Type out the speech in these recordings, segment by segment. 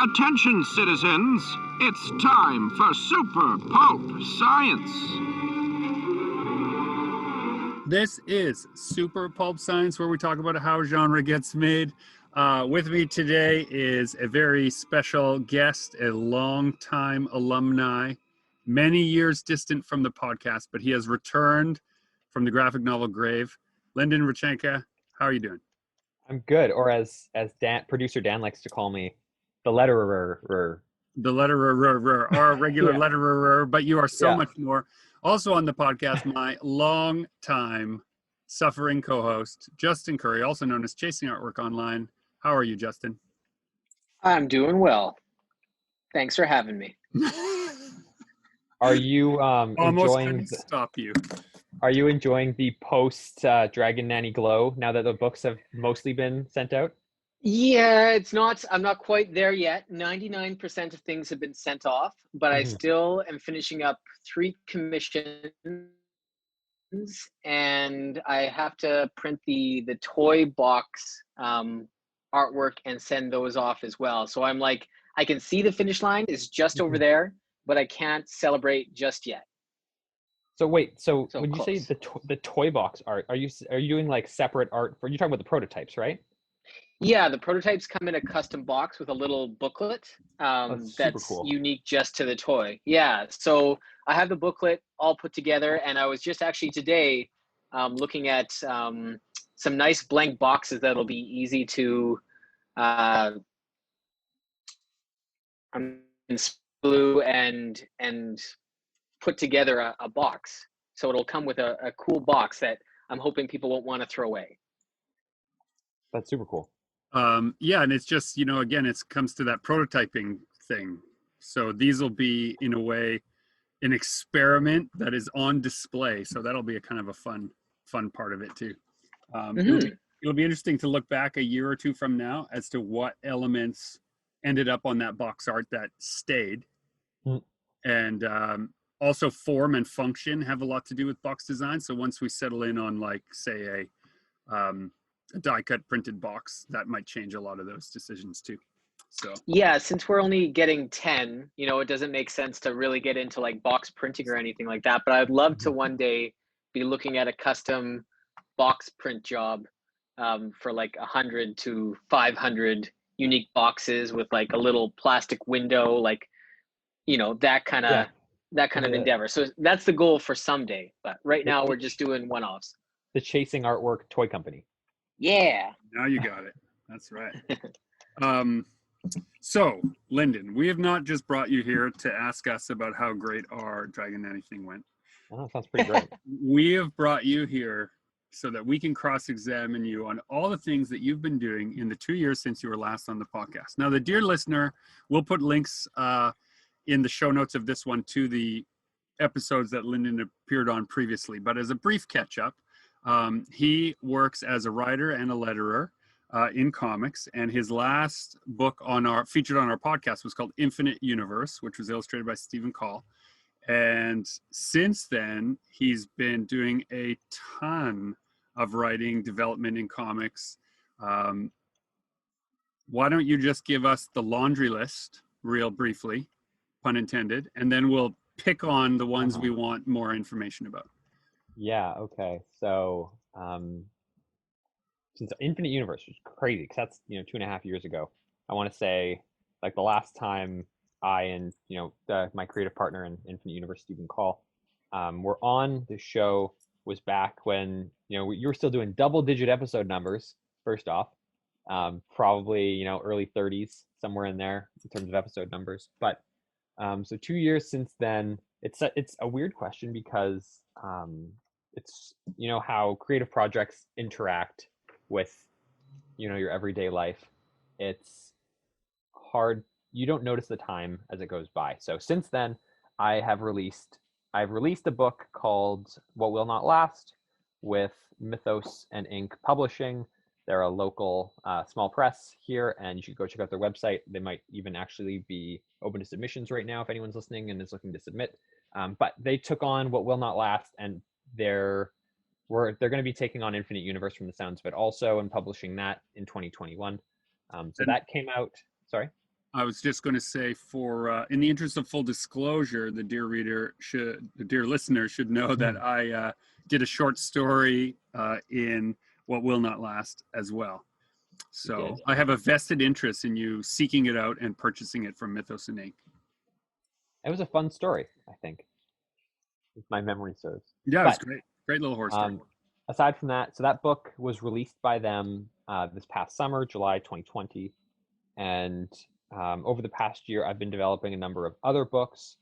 Attention, citizens. It's time for Super Pulp Science. This is Super Pulp Science, where we talk about how genre gets made. With me today is a very special guest, a longtime alumni, many years distant from the podcast, but he has returned from the graphic novel grave. Lyndon, Radchenka, how are you doing? I'm good, or as producer Dan likes to call me, the letterer. The letterer, our regular Yeah. letterer, but you are so Yeah. much more. Also on the podcast, my long-time suffering co-host, Justin Curry, also known as Chasing Artwork Online. How are you, Justin? I'm doing well. Thanks for having me. Are you Almost enjoying? couldn't stop you. Are you enjoying the post Dragon Nanny glow now that the books have mostly been sent out? Yeah, it's not. I'm not quite there yet. 99% of things have been sent off, but I still am finishing up 3 commissions, and I have to print the toy box artwork and send those off as well. So I'm like, I can see the finish line is just over there, but I can't celebrate just yet. So wait, so when close. you say the toy box art, are you doing like separate art for? You're talking about the prototypes, right? Yeah, the prototypes come in a custom box with a little booklet That's cool. unique just to the toy. Yeah, so I have the booklet all put together, and I was just actually today looking at some nice blank boxes that'll be easy to glue and put together a box. So it'll come with a cool box that I'm hoping people won't want to throw away. That's super cool. Yeah, and it's just, again, it comes to that prototyping thing. So these will be, in a way, an experiment that is on display. So that'll be a kind of a fun part of it too. It'll be interesting to look back a year or two from now as to what elements ended up on that box art that stayed. And also form and function have a lot to do with box design. So once we settle in on, like, say, a die cut printed box, that might change a lot of those decisions too. So yeah, since we're only getting 10, it doesn't make sense to really get into like box printing or anything like that, but I'd love to one day be looking at a custom box print job for like 100 to 500 unique boxes with like a little plastic window, like that kind of endeavor. So that's the goal for someday, but right now we're just doing one-offs. The Chasing Artwork Toy Company. Yeah. Now you got it. That's right. So, Lyndon, we have not just brought you here to ask us about how great our Dragon Nanny thing went. Oh, that sounds pretty great. We have brought you here so that we can cross-examine you on all the things that you've been doing in the 2 years since you were last on the podcast. Now, the dear listener, we'll put links in the show notes of this one to the episodes that Lyndon appeared on previously. But as a brief catch-up, he works as a writer and a letterer in comics, and his last book featured on our podcast was called Infinite Universe, which was illustrated by Stephen Kaul. And since then, he's been doing a ton of writing, development in comics. Why don't you just give us the laundry list real briefly, pun intended, and then we'll pick on the ones we want more information about. Yeah, okay. So since Infinite Universe was crazy, because that's 2.5 years ago. I want to say, like, the last time I and my creative partner in Infinite Universe, Stephen Kaul, were on the show was back when you were still doing double-digit episode numbers. First off, probably early 30s, somewhere in there in terms of episode numbers. But so 2 years since then, it's a weird question because it's how creative projects interact with your everyday life. It's hard. You don't notice the time as it goes by. So since then, I've released a book called What Will Not Last with Mythos and Ink Publishing. They're a local small press here, and you should go check out their website. They might even actually be open to submissions right now if anyone's listening and is looking to submit. But they took on What Will Not Last, and they're they're going to be taking on Infinite Universe from the sounds of it also, and publishing that in 2021. So And that came out. Sorry. I was just going to say, in the interest of full disclosure, the dear listener should know that I did a short story in What Will Not Last as well. So I have a vested interest in you seeking it out and purchasing it from Mythos and Ink. It was a fun story, I think, if my memory serves. Yeah, it was great. Great little horror story. Aside from that, so that book was released by them this past summer, July 2020. And over the past year, I've been developing a number of other books.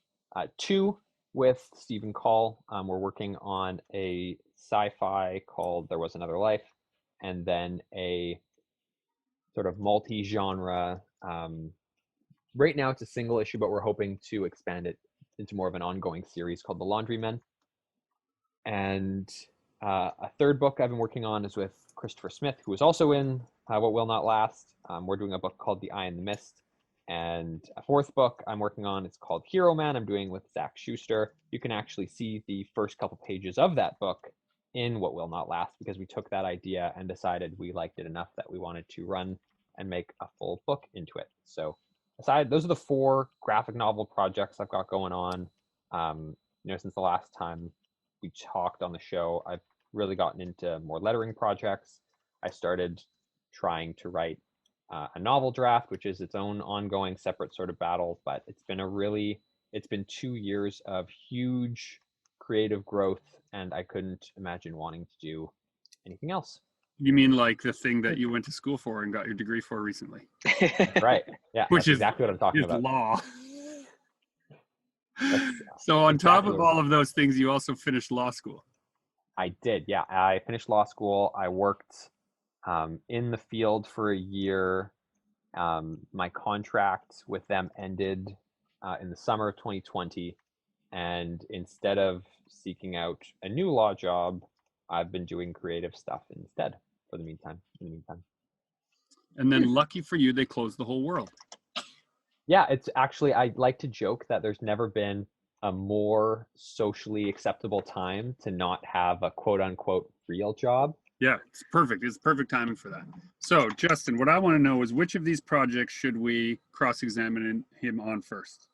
Two with Stephen Kaul. We're working on a sci-fi called There Was Another Life, and then a sort of multi-genre. Right now it's a single issue, but we're hoping to expand it into more of an ongoing series called The Laundrymen. And a third book I've been working on is with Christopher Smith, who is also in What Will Not Last. We're doing a book called The Eye in the Mist. And a fourth book I'm working on, it's called Hero Man. I'm doing with Zach Schuster. You can actually see the first couple pages of that book in What Will Not Last, because we took that idea and decided we liked it enough that we wanted to run and make a full book into it. So those are the 4 graphic novel projects I've got going on. Since the last time we talked on the show, I've really gotten into more lettering projects. I started trying to write a novel draft, which is its own ongoing separate sort of battle, but it's been 2 years of huge creative growth, and I couldn't imagine wanting to do anything else. You mean like the thing that you went to school for and got your degree for recently? Right. Yeah. Which is exactly what I'm talking about. Law. So on top of all of those things, you also finished law school. I did. Yeah. I finished law school. I worked in the field for a year. My contract with them ended in the summer of 2020. And instead of seeking out a new law job, I've been doing creative stuff instead in the meantime. And then lucky for you, they closed the whole world. Yeah, it's actually, I like to joke that there's never been a more socially acceptable time to not have a quote unquote real job. Yeah, it's perfect. It's perfect timing for that. So, Justin, what I want to know is which of these projects should we cross-examine him on first?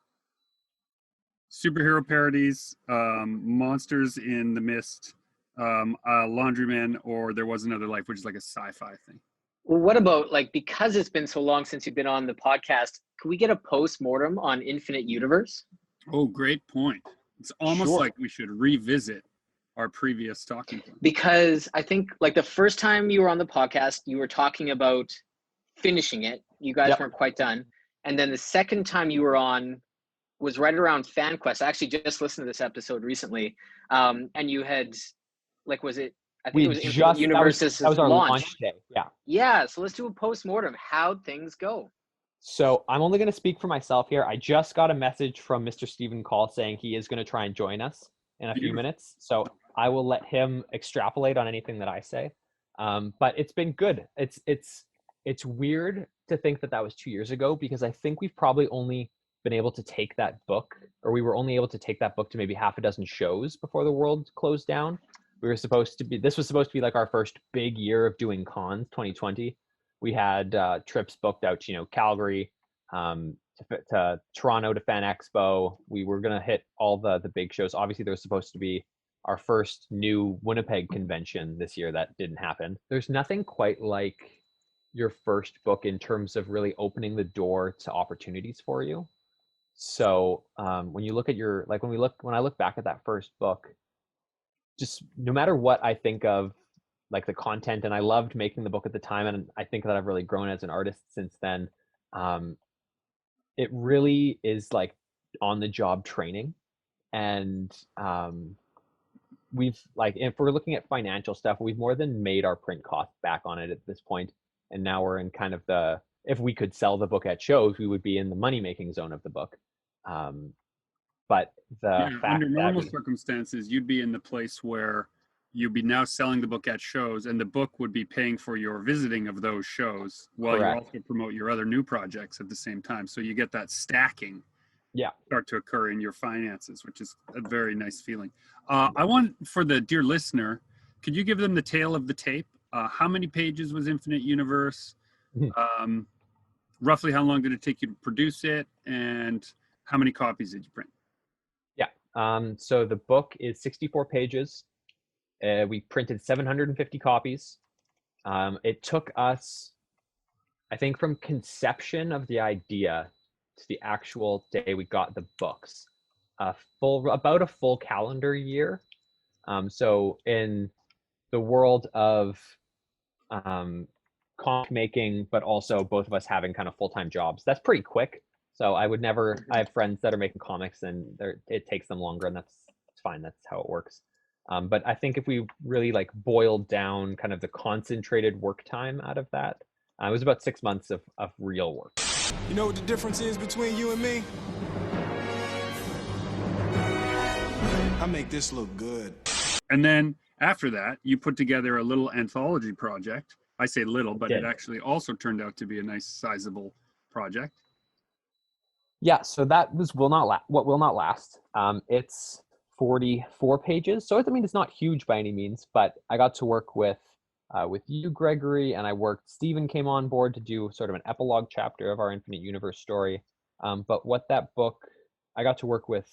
Superhero parodies, Monsters in the Mist, Laundrymen, or There Was Another Life, which is like a sci-fi thing. Well, what about, because it's been so long since you've been on the podcast, can we get a post-mortem on Infinite Universe? Oh, great point. It's almost like we should revisit our previous talking point. Because I think the first time you were on the podcast, you were talking about finishing it. You guys weren't quite done. And then the second time you were on was right around FanQuest. I actually just listened to this episode recently. And you had, was it? I think it was Infinite Universe's that was our launch day. Yeah. Yeah. So let's do a post-mortem. How'd things go? So I'm only going to speak for myself here. I just got a message from Mr. Stephen Kaul saying he is going to try and join us in a few minutes. So I will let him extrapolate on anything that I say. But it's been good. It's weird to think that was 2 years ago, because I think we've probably only been able to take that book, or we were only able to take that book to maybe half a dozen shows before the world closed down. This was supposed to be like our first big year of doing cons, 2020. We had trips booked out to, Calgary, to Toronto to Fan Expo. We were going to hit all the big shows. Obviously, there was supposed to be our first new Winnipeg convention this year. That didn't happen. There's nothing quite like your first book in terms of really opening the door to opportunities for you. So when you look at when I look back at that first book, just no matter what I think of the content, and I loved making the book at the time, and I think that I've really grown as an artist since then. It really is on the job training. And we've if we're looking at financial stuff, we've more than made our print cost back on it at this point. And now we're in kind of if we could sell the book at shows, we would be in the money-making zone of the book. But under normal circumstances, you'd be in the place where you'd be now selling the book at shows, and the book would be paying for your visiting of those shows while you also promote your other new projects at the same time. So you get that stacking start to occur in your finances, which is a very nice feeling. I want, for the dear listener, Could you give them the tale of the tape? How many pages was Infinite Universe? Roughly how long did it take you to produce it? And how many copies did you print? Yeah. So the book is 64 pages. We printed 750 copies. It took us, I think, from conception of the idea to the actual day we got the books, about a full calendar year. So in the world of comic making, but also both of us having kind of full-time jobs, that's pretty quick. So I would never, I have friends that are making comics and it takes them longer, and it's fine. That's how it works. But I think if we really like boiled down kind of the concentrated work time out of that, it was about 6 months of real work. You know what the difference is between you and me? I make this look good. And then after that, you put together a little anthology project. I say little, but it actually also turned out to be a nice sizable project. Yeah, so that was what will not last. It's 44 pages, so I mean it's not huge by any means, but I got to work with you, Gregory, and Stephen came on board to do sort of an epilogue chapter of our Infinite Universe story. But what that book, I got to work with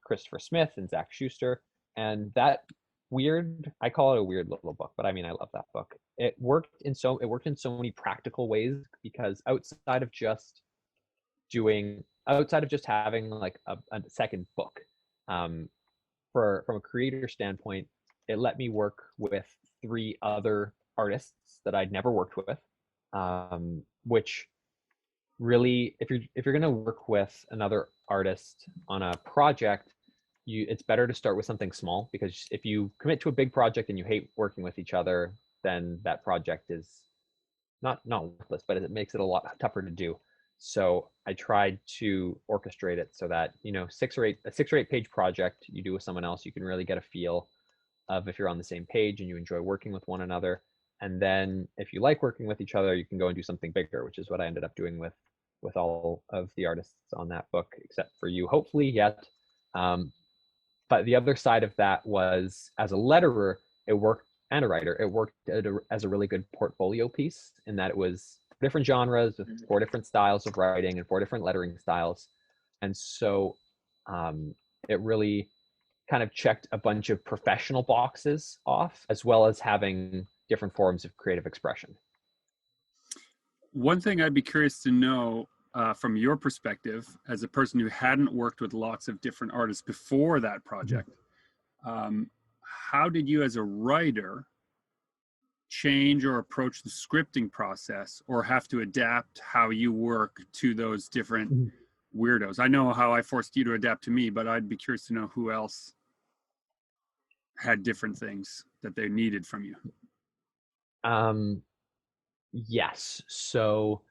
Christopher Smith and Zach Schuster, and that I call it a weird little book, but I mean I love that book. It worked in so many practical ways, because outside of just having like a second book, from a creator standpoint, it let me work with 3 other artists that I'd never worked with, which really, if you're going to work with another artist on a project, it's better to start with something small, because if you commit to a big project and you hate working with each other, then that project is not worthless, but it makes it a lot tougher to do. So I tried to orchestrate it so that, a 6 or 8 page project you do with someone else, you can really get a feel of if you're on the same page and you enjoy working with one another. And then if you like working with each other, you can go and do something bigger, which is what I ended up doing with all of the artists on that book, except for you, hopefully, yet. But the other side of that was, as a letterer, it worked, and a writer, it worked as a really good portfolio piece, in that it was different genres with 4 different styles of writing and 4 different lettering styles. And so it really kind of checked a bunch of professional boxes off, as well as having different forms of creative expression. One thing I'd be curious to know, from your perspective, as a person who hadn't worked with lots of different artists before that project, how did you as a writer change or approach the scripting process, or have to adapt how you work to those different weirdos? I know how I forced you to adapt to me, but I'd be curious to know who else had different things that they needed from you. Yes. So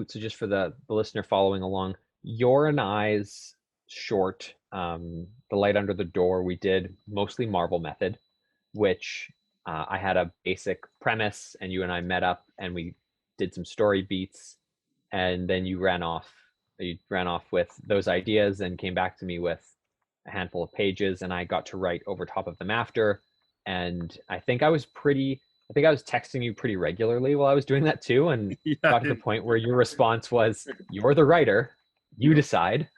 just for the listener following along, your and I's short, The Light Under the Door, we did mostly Marvel method, which I had a basic premise, and you and I met up and we did some story beats, and then you ran off with those ideas and came back to me with a handful of pages, and I got to write over top of them after. And I think I was texting you pretty regularly while I was doing that too, and got to the point where your response was, "You're the writer, you decide."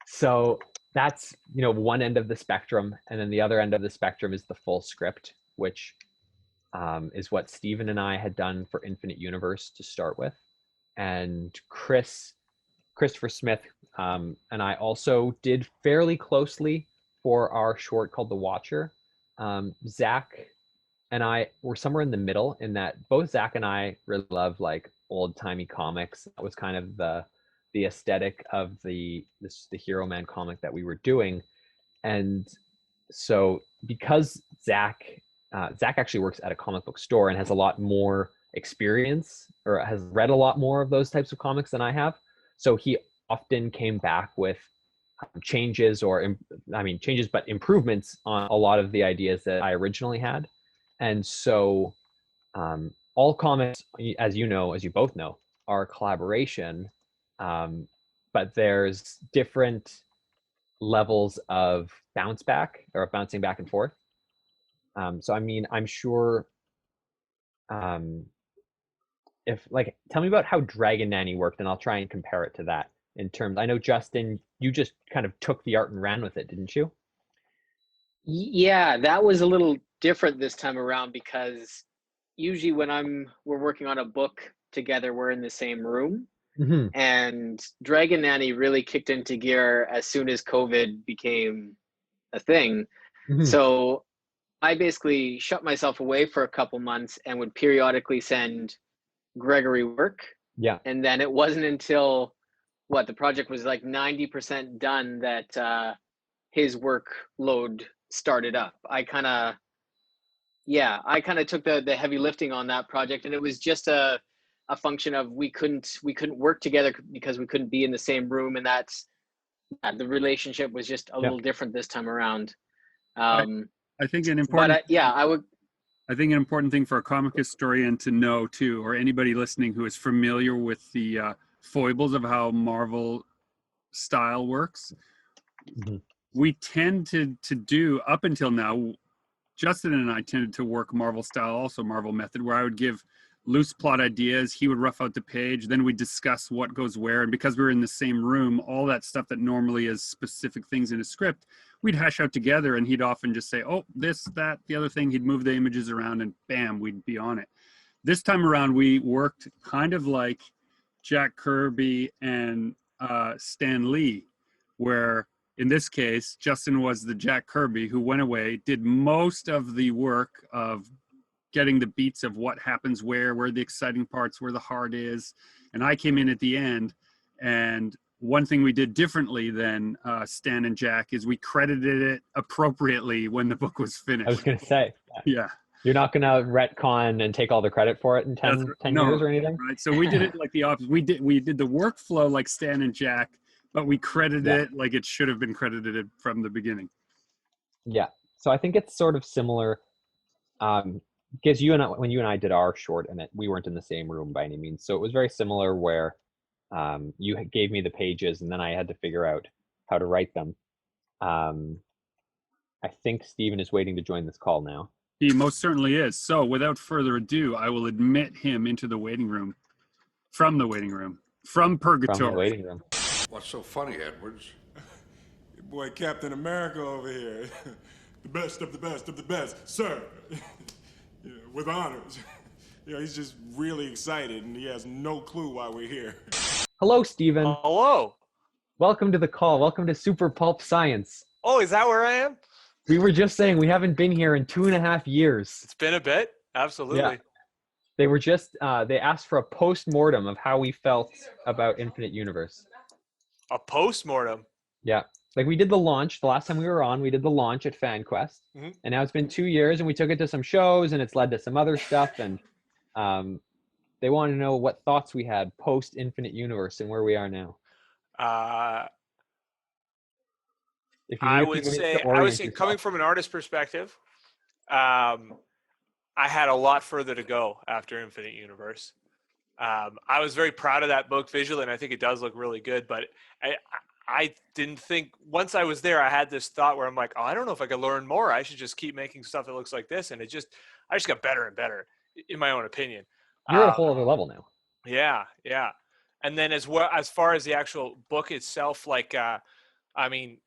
So that's, one end of the spectrum, and then the other end of the spectrum is the full script, which is what Stephen and I had done for Infinite Universe to start with, and Christopher Smith and I also did fairly closely for our short called The Watcher. Zach and I were somewhere in the middle, in that both Zach and I really love like old-timey comics. That was kind of the aesthetic of the Hero Man comic that we were doing. And so because Zach actually works at a comic book store and has a lot more experience, or has read a lot more of those types of comics than I have, so he often came back with changes, but improvements on a lot of the ideas that I originally had. And so all comics, as you both know, are a collaboration, but there's different levels of bounce back or bouncing back and forth. So I mean, I'm sure if like, tell me about how Dragon Nanny worked, and I'll try and compare it to that in terms. I know, Justin, you just kind of took the art and ran with it, didn't you? Yeah, that was a little different this time around because usually when we're working on a book together, we're in the same room. Mm-hmm. And Dragon Nanny really kicked into gear as soon as COVID became a thing. Mm-hmm. So I basically shut myself away for a couple months and would periodically send Gregory work. Yeah. And then it wasn't until the project was like 90% done that his workload started up. I kind of took the heavy lifting on that project, and it was just a function of we couldn't work together because we couldn't be in the same room, and the relationship was just a little different this time around. I think an important I think an important thing for a comic historian to know too, or anybody listening who is familiar with the foibles of how Marvel style works, Mm-hmm. we tend to do, up until now, Justin and I tended to work Marvel style, also Marvel method, where I would give loose plot ideas, he would rough out the page, then we'd discuss what goes where, and because we were in the same room, all that stuff that normally is specific things in a script, we'd hash out together, and he'd often just say, oh, this, that, the other thing. He'd move the images around, and bam, we'd be on it. This time around, we worked kind of like Jack Kirby and Stan Lee, where in this case, Justin was the Jack Kirby who went away, did most of the work of getting the beats of what happens where the exciting parts, where the heart is. And I came in at the end. And one thing we did differently than Stan and Jack is we credited it appropriately when the book was finished. I was going to say. Yeah. You're not going to retcon and take all the credit for it in 10 years or anything? Right. So we did it like the opposite. We did the workflow like Stan and Jack, but we credited it like it should have been credited from the beginning. Yeah. So I think it's sort of similar. Because when you and I did our short, and we weren't in the same room by any means, so it was very similar where you gave me the pages and then I had to figure out how to write them. I think Stephen is waiting to join this call now. He most certainly is. So without further ado, I will admit him into the waiting room, from purgatory. From the waiting room. What's so funny, Edwards? Your boy Captain America over here. The best of the best of the best, sir. With honors. He's just really excited, and he has no clue why we're here. Hello, Stephen. Hello. Welcome to the call. Welcome to Super Pulp Science. Oh, is that where I am? We were just saying we haven't been here in 2.5 years. It's been a bit. Absolutely. Yeah. They were just, they asked for a post-mortem of how we felt about Infinite Universe. A post-mortem? Yeah. Like we did the launch, the last time we were on, we did the launch at FanQuest. Mm-hmm. And now it's been 2 years and we took it to some shows and it's led to some other stuff. And they want to know what thoughts we had post Infinite Universe and where we are now. I would say coming from an artist perspective, I had a lot further to go after Infinite Universe. I was very proud of that book visually, and I think it does look really good. But I didn't think, once I was there, I had this thought where I'm like, oh, I don't know if I could learn more. I should just keep making stuff that looks like this. And I just got better and better, in my own opinion. You're at a whole other level now. Yeah. And then as far as the actual book itself, like, I mean,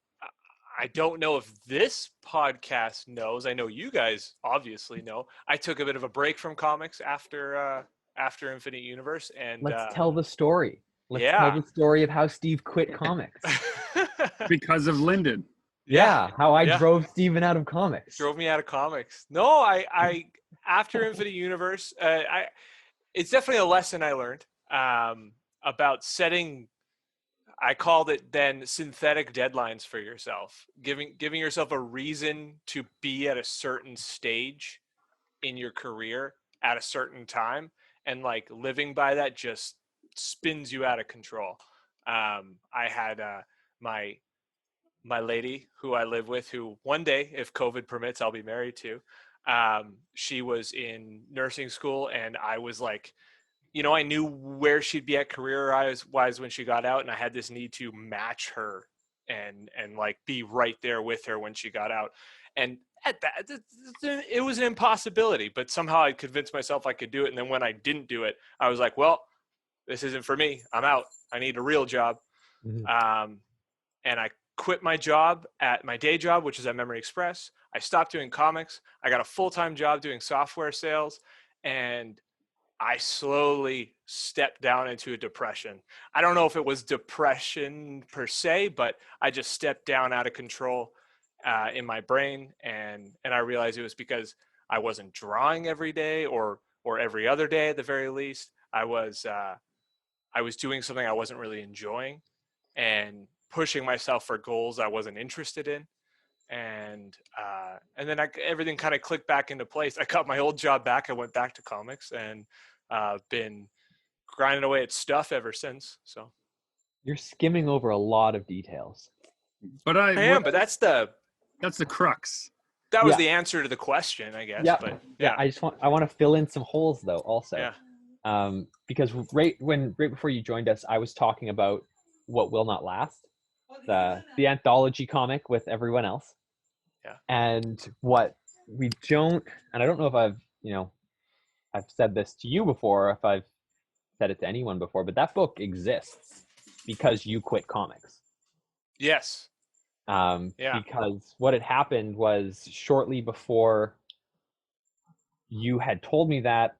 I don't know if this podcast knows. I know you guys obviously know. I took a bit of a break from comics after Infinite Universe, and let's tell the story. Let's tell the story of how Steve quit comics. Because of Lyndon. Yeah, how I drove Steven out of comics. Drove me out of comics. No, I after Infinite Universe, it's definitely a lesson I learned about setting. I called it then synthetic deadlines for yourself, giving yourself a reason to be at a certain stage in your career at a certain time, and like living by that just spins you out of control. I had my lady who I live with, who one day, if COVID permits, I'll be married to. She was in nursing school, and I was like, I knew where she'd be at career-wise when she got out, and I had this need to match her and like be right there with her when she got out. And at that, it was an impossibility, but somehow I convinced myself I could do it. And then when I didn't do it, I was like, well, this isn't for me. I'm out. I need a real job. Mhm. And I quit my job at my day job, which is at Memory Express. I stopped doing comics. I got a full-time job doing software sales, and I slowly stepped down into a depression. I don't know if it was depression per se, but I just stepped down out of control in my brain, and I realized it was because I wasn't drawing every day or every other day at the very least. I was doing something I wasn't really enjoying, and pushing myself for goals I wasn't interested in. And then everything kind of clicked back into place. I got my old job back. I went back to comics, and been grinding away at stuff ever since. So You're skimming over a lot of details. But I am, but that's the crux. that was Yeah. the answer to the question, I guess. Yeah. But Yeah. I want to fill in some holes though also. Yeah. Because right before you joined us, I was talking about What Will Not Last, the anthology comic with everyone else. Yeah. And what we don't, and I don't know if I've said this to you before, if I've said it to anyone before, but that book exists because you quit comics. Yes. Yeah. Because what had happened was shortly before you had told me that,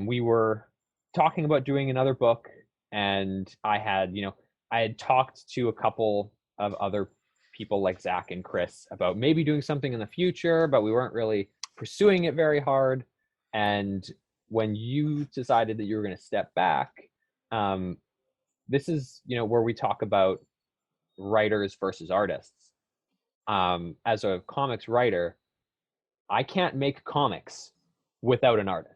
we were talking about doing another book, and I had talked to a couple of other people like Zach and Chris about maybe doing something in the future, but we weren't really pursuing it very hard. And when you decided that you were going to step back, this is where we talk about writers versus artists. As a comics writer, I can't make comics without an artist.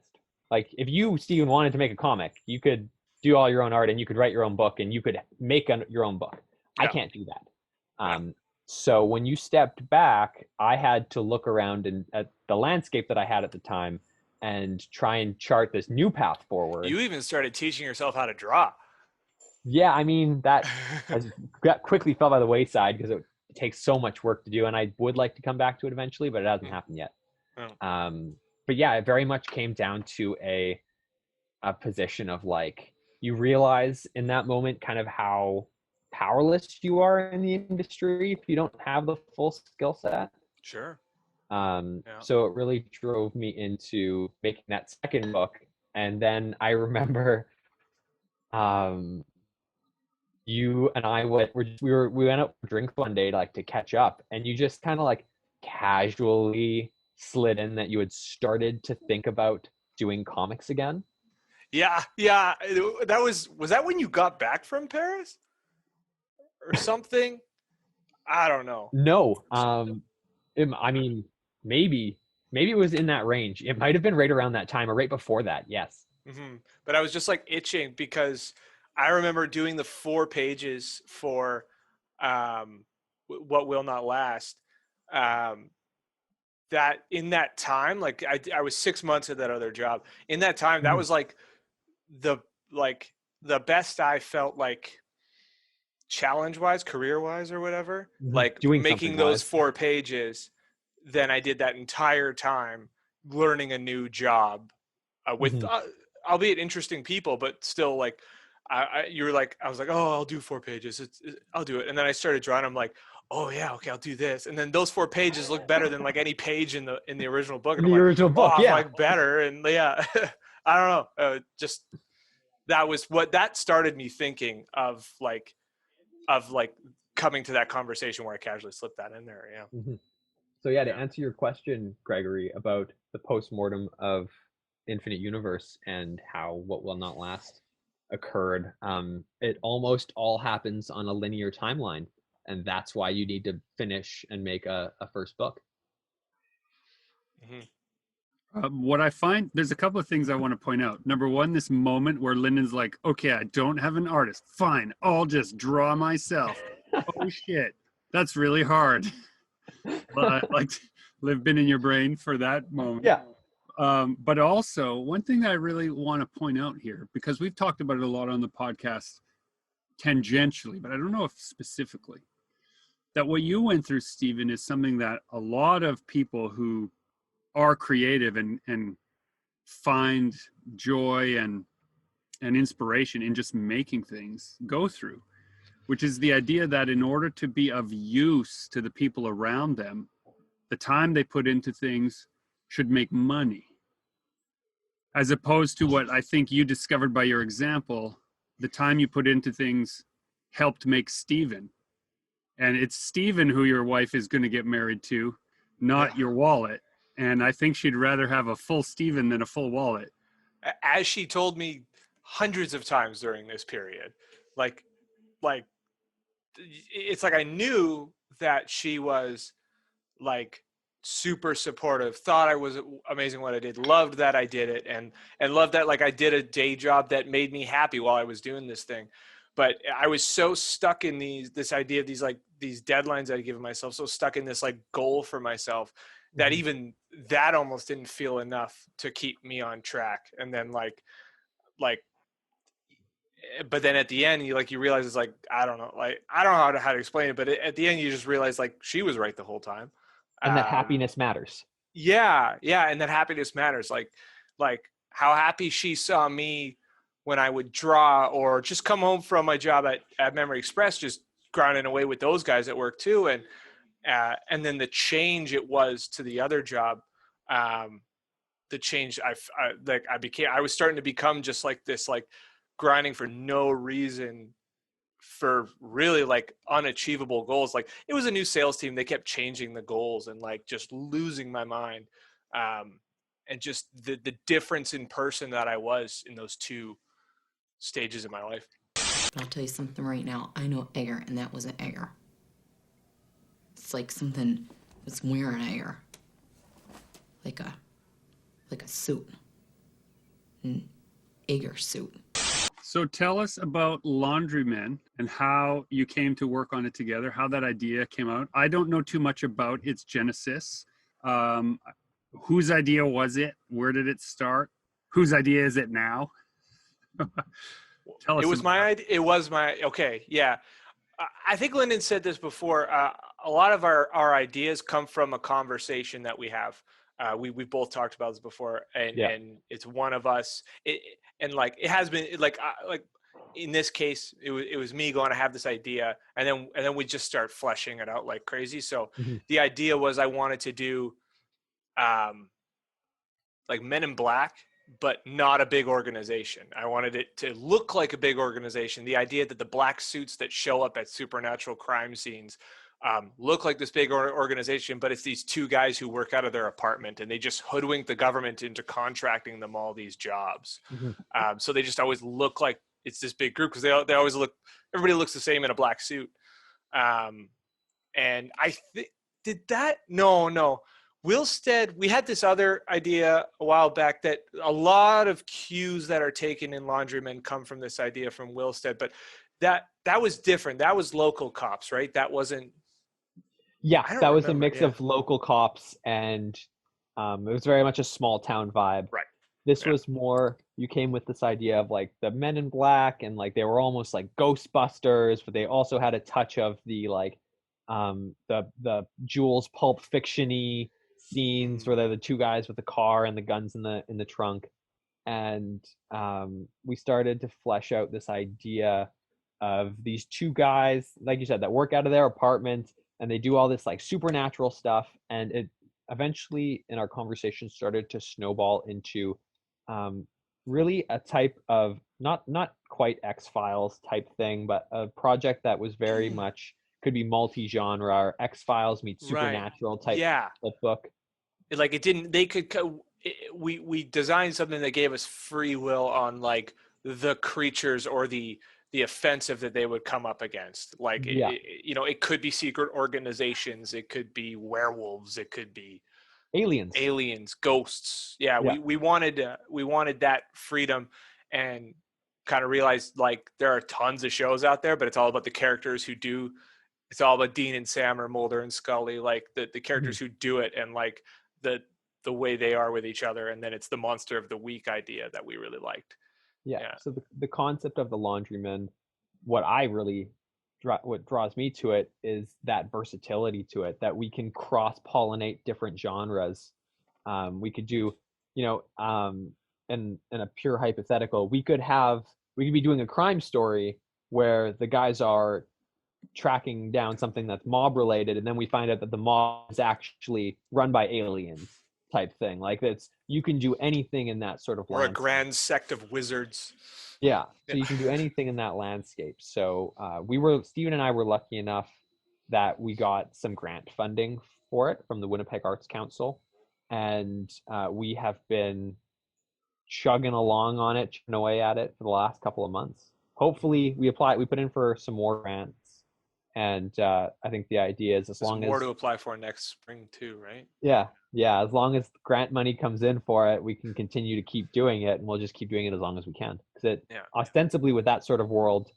Like if you, Steven, wanted to make a comic, you could do all your own art and you could write your own book and you could make your own book. Yeah. I can't do that. So when you stepped back, I had to look around and at the landscape that I had at the time and try and chart this new path forward. You even started teaching yourself how to draw. Yeah, I mean, that quickly fell by the wayside because it takes so much work to do, and I would like to come back to it eventually, but it hasn't happened yet. Oh. But yeah, it very much came down to a position of like, you realize in that moment kind of how powerless you are in the industry if you don't have the full skill set. Sure. So it really drove me into making that second book. And then I remember you and I we went out for drink one day to catch up, and you just kind of like casually slid in that you had started to think about doing comics again. Yeah. That was that when you got back from Paris or something? I don't know. No. I mean, maybe it was in that range. It might have been right around that time or right before that. Yes. Mm-hmm. But I was just like itching because I remember doing the 4 pages for What Will Not Last. That in that time, like I was 6 months at that other job. In that time, that was like the best I felt like challenge-wise, career-wise, or whatever. Like doing making those 4 pages. Then I did that entire time learning a new job with, albeit interesting people, but still like. You were like, I was like, oh, I'll do 4 pages. I'll do it. And then I started drawing. I'm like, oh yeah, okay, I'll do this. And then those 4 pages look better than like any page in the original book. And original book, yeah, like better. And yeah, I don't know. Just that was what that started me thinking of like coming to that conversation where I casually slipped that in there. Yeah. So yeah, to answer your question, Gregory, about the postmortem of Infinite Universe and how What Will Not Last occurred, it almost all happens on a linear timeline, and that's why you need to finish and make a first book. What I find, there's a couple of things I want to point out. Number one, this moment where Lyndon's like, okay, I don't have an artist, fine, I'll just draw myself. Oh shit, that's really hard. But like, live been in your brain for that moment. Yeah. But also, one thing that I really want to point out here, because we've talked about it a lot on the podcast tangentially, but I don't know if specifically. that what you went through, Stephen, is something that a lot of people who are creative and find joy and inspiration in just making things go through, which is the idea that in order to be of use to the people around them, the time they put into things should make money. As opposed to what I think you discovered by your example, the time you put into things helped make Stephen. And it's Stephen who your wife is going to get married to, not your wallet. And I think she'd rather have a full Stephen than a full wallet. As she told me hundreds of times during this period, like it's like I knew that she was like super supportive, thought I was amazing what I did, loved that I did it, and loved that like I did a day job that made me happy while I was doing this thing. But I was so stuck in this idea of these deadlines I'd given myself, so stuck in this like goal for myself that even that almost didn't feel enough to keep me on track. And then like but then at the end you realize it's like I don't know how to explain it, but at the end you just realize like she was right the whole time. And that happiness matters. Yeah, and that happiness matters. Like how happy she saw me when I would draw or just come home from my job at Memory Express, just grinding away with those guys at work too, and then the change it was to the other job, the change I was starting to become just like this, like grinding for no reason, for really like unachievable goals. Like it was a new sales team, they kept changing the goals and like just losing my mind, and just the difference in person that I was in those two stages of my life. I'll tell you something right now. I know air, and that wasn't air. It's like something that's wearing air, like a suit, an Ager suit. So tell us about Laundrymen and how you came to work on it together, how that idea came out. I don't know too much about its genesis. Whose idea was it? Where did it start? Whose idea is it now? Tell us. It was my idea. It was my, okay. Yeah. I think Lyndon said this before. A lot of our ideas come from a conversation that we have. We've both talked about this before, and it's one of us. And like it has been like in this case, it was me going to have this idea, and then we just start fleshing it out like crazy. So the idea was I wanted to do like Men in Black, but not a big organization. I wanted it to look like a big organization. The idea that the black suits that show up at supernatural crime scenes look like this big organization, but it's these two guys who work out of their apartment, and they just hoodwink the government into contracting them all these jobs. So they just always look like it's this big group because they always look, everybody looks the same in a black suit. And I did that? No. Wilstead, we had this other idea a while back that a lot of cues that are taken in Laundrymen come from this idea from Wilstead, but that was different. That was local cops, right? That wasn't. Yeah, that was a mix of local cops and it was very much a small town vibe. Right. This was more, you came with this idea of like the Men in Black, and like they were almost like Ghostbusters, but they also had a touch of the like the Jules Pulp Fiction-y scenes where they're the two guys with the car and the guns in the trunk. And we started to flesh out this idea of these two guys, like you said, that work out of their apartment, and they do all this like supernatural stuff. And it eventually in our conversation started to snowball into really a type of not quite X-Files type thing, but a project that was very much could be multi-genre, or X-Files meets supernatural type book. Like it didn't, they could, we designed something that gave us free will on like the creatures or the offensive that they would come up against. Like, it could be secret organizations. It could be werewolves. It could be aliens, ghosts. Yeah. We wanted that freedom, and kind of realized like there are tons of shows out there, but it's all about the characters who do. It's all about Dean and Sam or Mulder and Scully, like the characters who do it, and like the way they are with each other. And then it's the monster of the week idea that we really liked. So the concept of the Laundrymen, what I really what draws me to it is that versatility to it, that we can cross-pollinate different genres. We could do, in a pure hypothetical, we could be doing a crime story where the guys are tracking down something that's mob related, and then we find out that the mob is actually run by aliens type thing. Like, you can do anything in that sort of Or landscape. a grand sect of wizards. Yeah, so you can do anything in that landscape. So Steven and I were lucky enough that we got some grant funding for it from the Winnipeg Arts Council, and we have been chugging along on it, chipping away at it for the last couple of months. Hopefully, we put in for some more grants, and I think the idea is There's more to apply for next spring too, right? Yeah, as long as grant money comes in for it, we can continue to keep doing it, and we'll just keep doing it as long as we can. Because ostensibly, with that sort of world,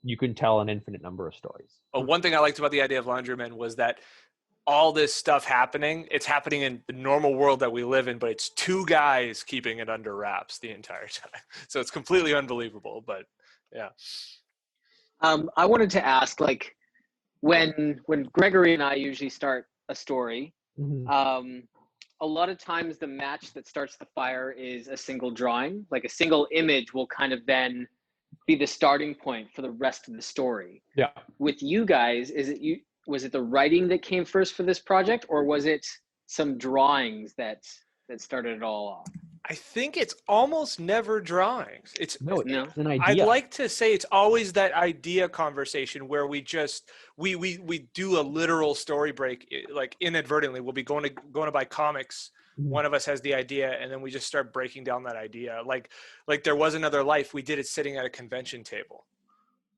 you can tell an infinite number of stories. One thing I liked about the idea of Laundrymen was that all this stuff it's happening in the normal world that we live in, but it's two guys keeping it under wraps the entire time. So it's completely unbelievable, but yeah. I wanted to ask, like, when Gregory and I usually start a story, a lot of times the match that starts the fire is a single drawing. Like, a single image will kind of then be the starting point for the rest of the story. Yeah. With you guys, was it the writing that came first for this project, or was it some drawings that started it all off? I think it's almost never drawings. It's an idea. I'd like to say it's always that idea conversation where we just we do a literal story break, like inadvertently. We'll be going to buy comics. One of us has the idea, and then we just start breaking down that idea. Like There Was Another Life. We did it sitting at a convention table.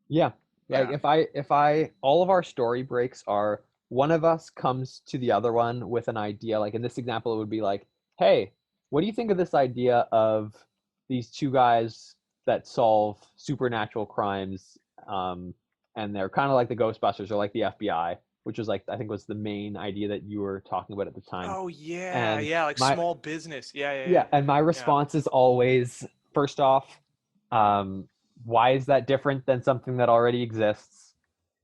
Yeah. Like, if I all of our story breaks are, one of us comes to the other one with an idea. Like, in this example, it would be like, hey, what do you think of this idea of these two guys that solve supernatural crimes, and they're kind of like the Ghostbusters or like the FBI, which was, like, I think was the main idea that you were talking about at the time. Oh yeah, like small business. Yeah. And my response is always, first off, why is that different than something that already exists?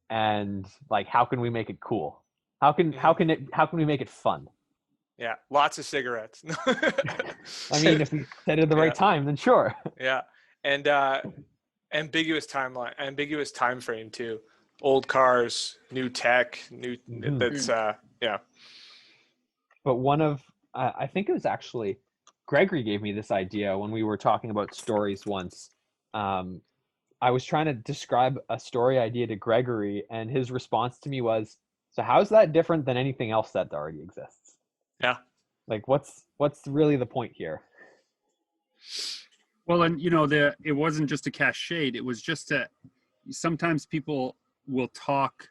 And, like, how can we make it cool? How can we make it fun? Yeah, lots of cigarettes. I mean, if we said it at the right time, then sure. Yeah, and ambiguous time frame too. Old cars, new tech, that's yeah. But one of I think it was actually Gregory gave me this idea when we were talking about stories once. I was trying to describe a story idea to Gregory, and his response to me was, "So how's that different than anything else that already exists?" Yeah. Like, what's really the point here? Well, and it wasn't just to cast shade. It was just that sometimes people will talk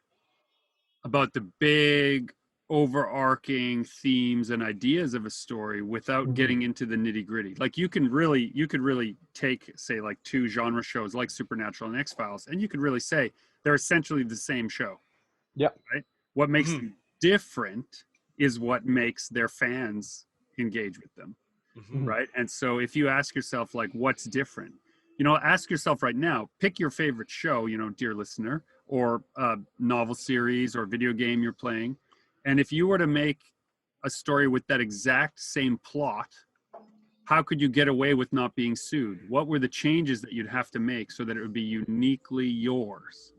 about the big overarching themes and ideas of a story without getting into the nitty gritty. Like, you could really take, say, like, two genre shows like Supernatural and X-Files, and you could really say they're essentially the same show. Yep. Right? What makes them different is what makes their fans engage with them. Right? And so if you ask yourself, like, what's different? Ask yourself right now, pick your favorite show, dear listener, or novel series or video game you're playing. And if you were to make a story with that exact same plot, how could you get away with not being sued? What were the changes that you'd have to make so that it would be uniquely yours?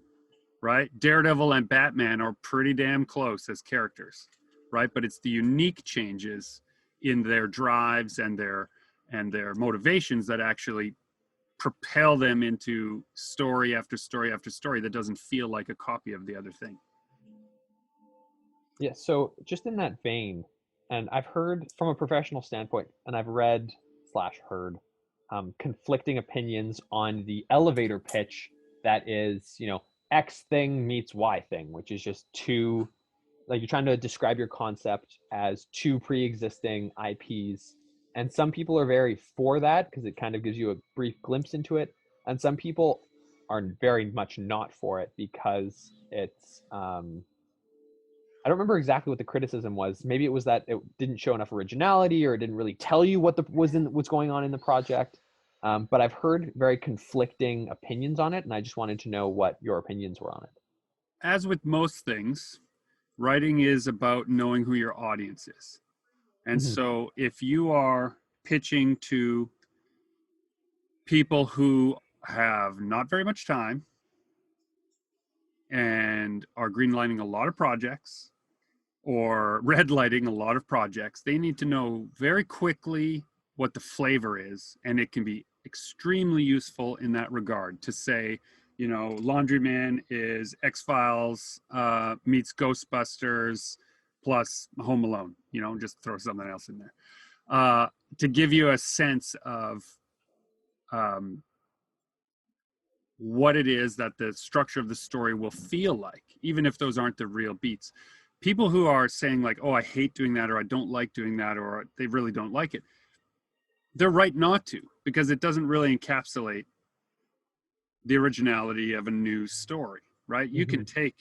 Right? Daredevil and Batman are pretty damn close as characters, right? But it's the unique changes in their drives and their motivations that actually propel them into story after story after story that doesn't feel like a copy of the other thing. Yeah, so just in that vein, and I've heard from a professional standpoint, and I've read / heard conflicting opinions on the elevator pitch that is, X thing meets Y thing, which is just two, like, you're trying to describe your concept as two pre-existing IPs. And some people are very for that because it kind of gives you a brief glimpse into it. And some people are very much not for it because it's, I don't remember exactly what the criticism was. Maybe it was that it didn't show enough originality, or it didn't really tell you what's going on in the project. But I've heard very conflicting opinions on it, and I just wanted to know what your opinions were on it. as with most things, writing is about knowing who your audience is. And so if you are pitching to people who have not very much time and are greenlighting a lot of projects or red lighting a lot of projects, they need to know very quickly what the flavor is. And it can be extremely useful in that regard to say, you know, Laundryman is X-Files meets Ghostbusters plus Home Alone, you know, just throw something else in there. To give you a sense of what it is that the structure of the story will feel like, even if those aren't the real beats. People who are saying like, oh, I hate doing that, or I don't like doing that, or they really don't like it, they're right not to, because it doesn't really encapsulate the originality of a new story, right? You can take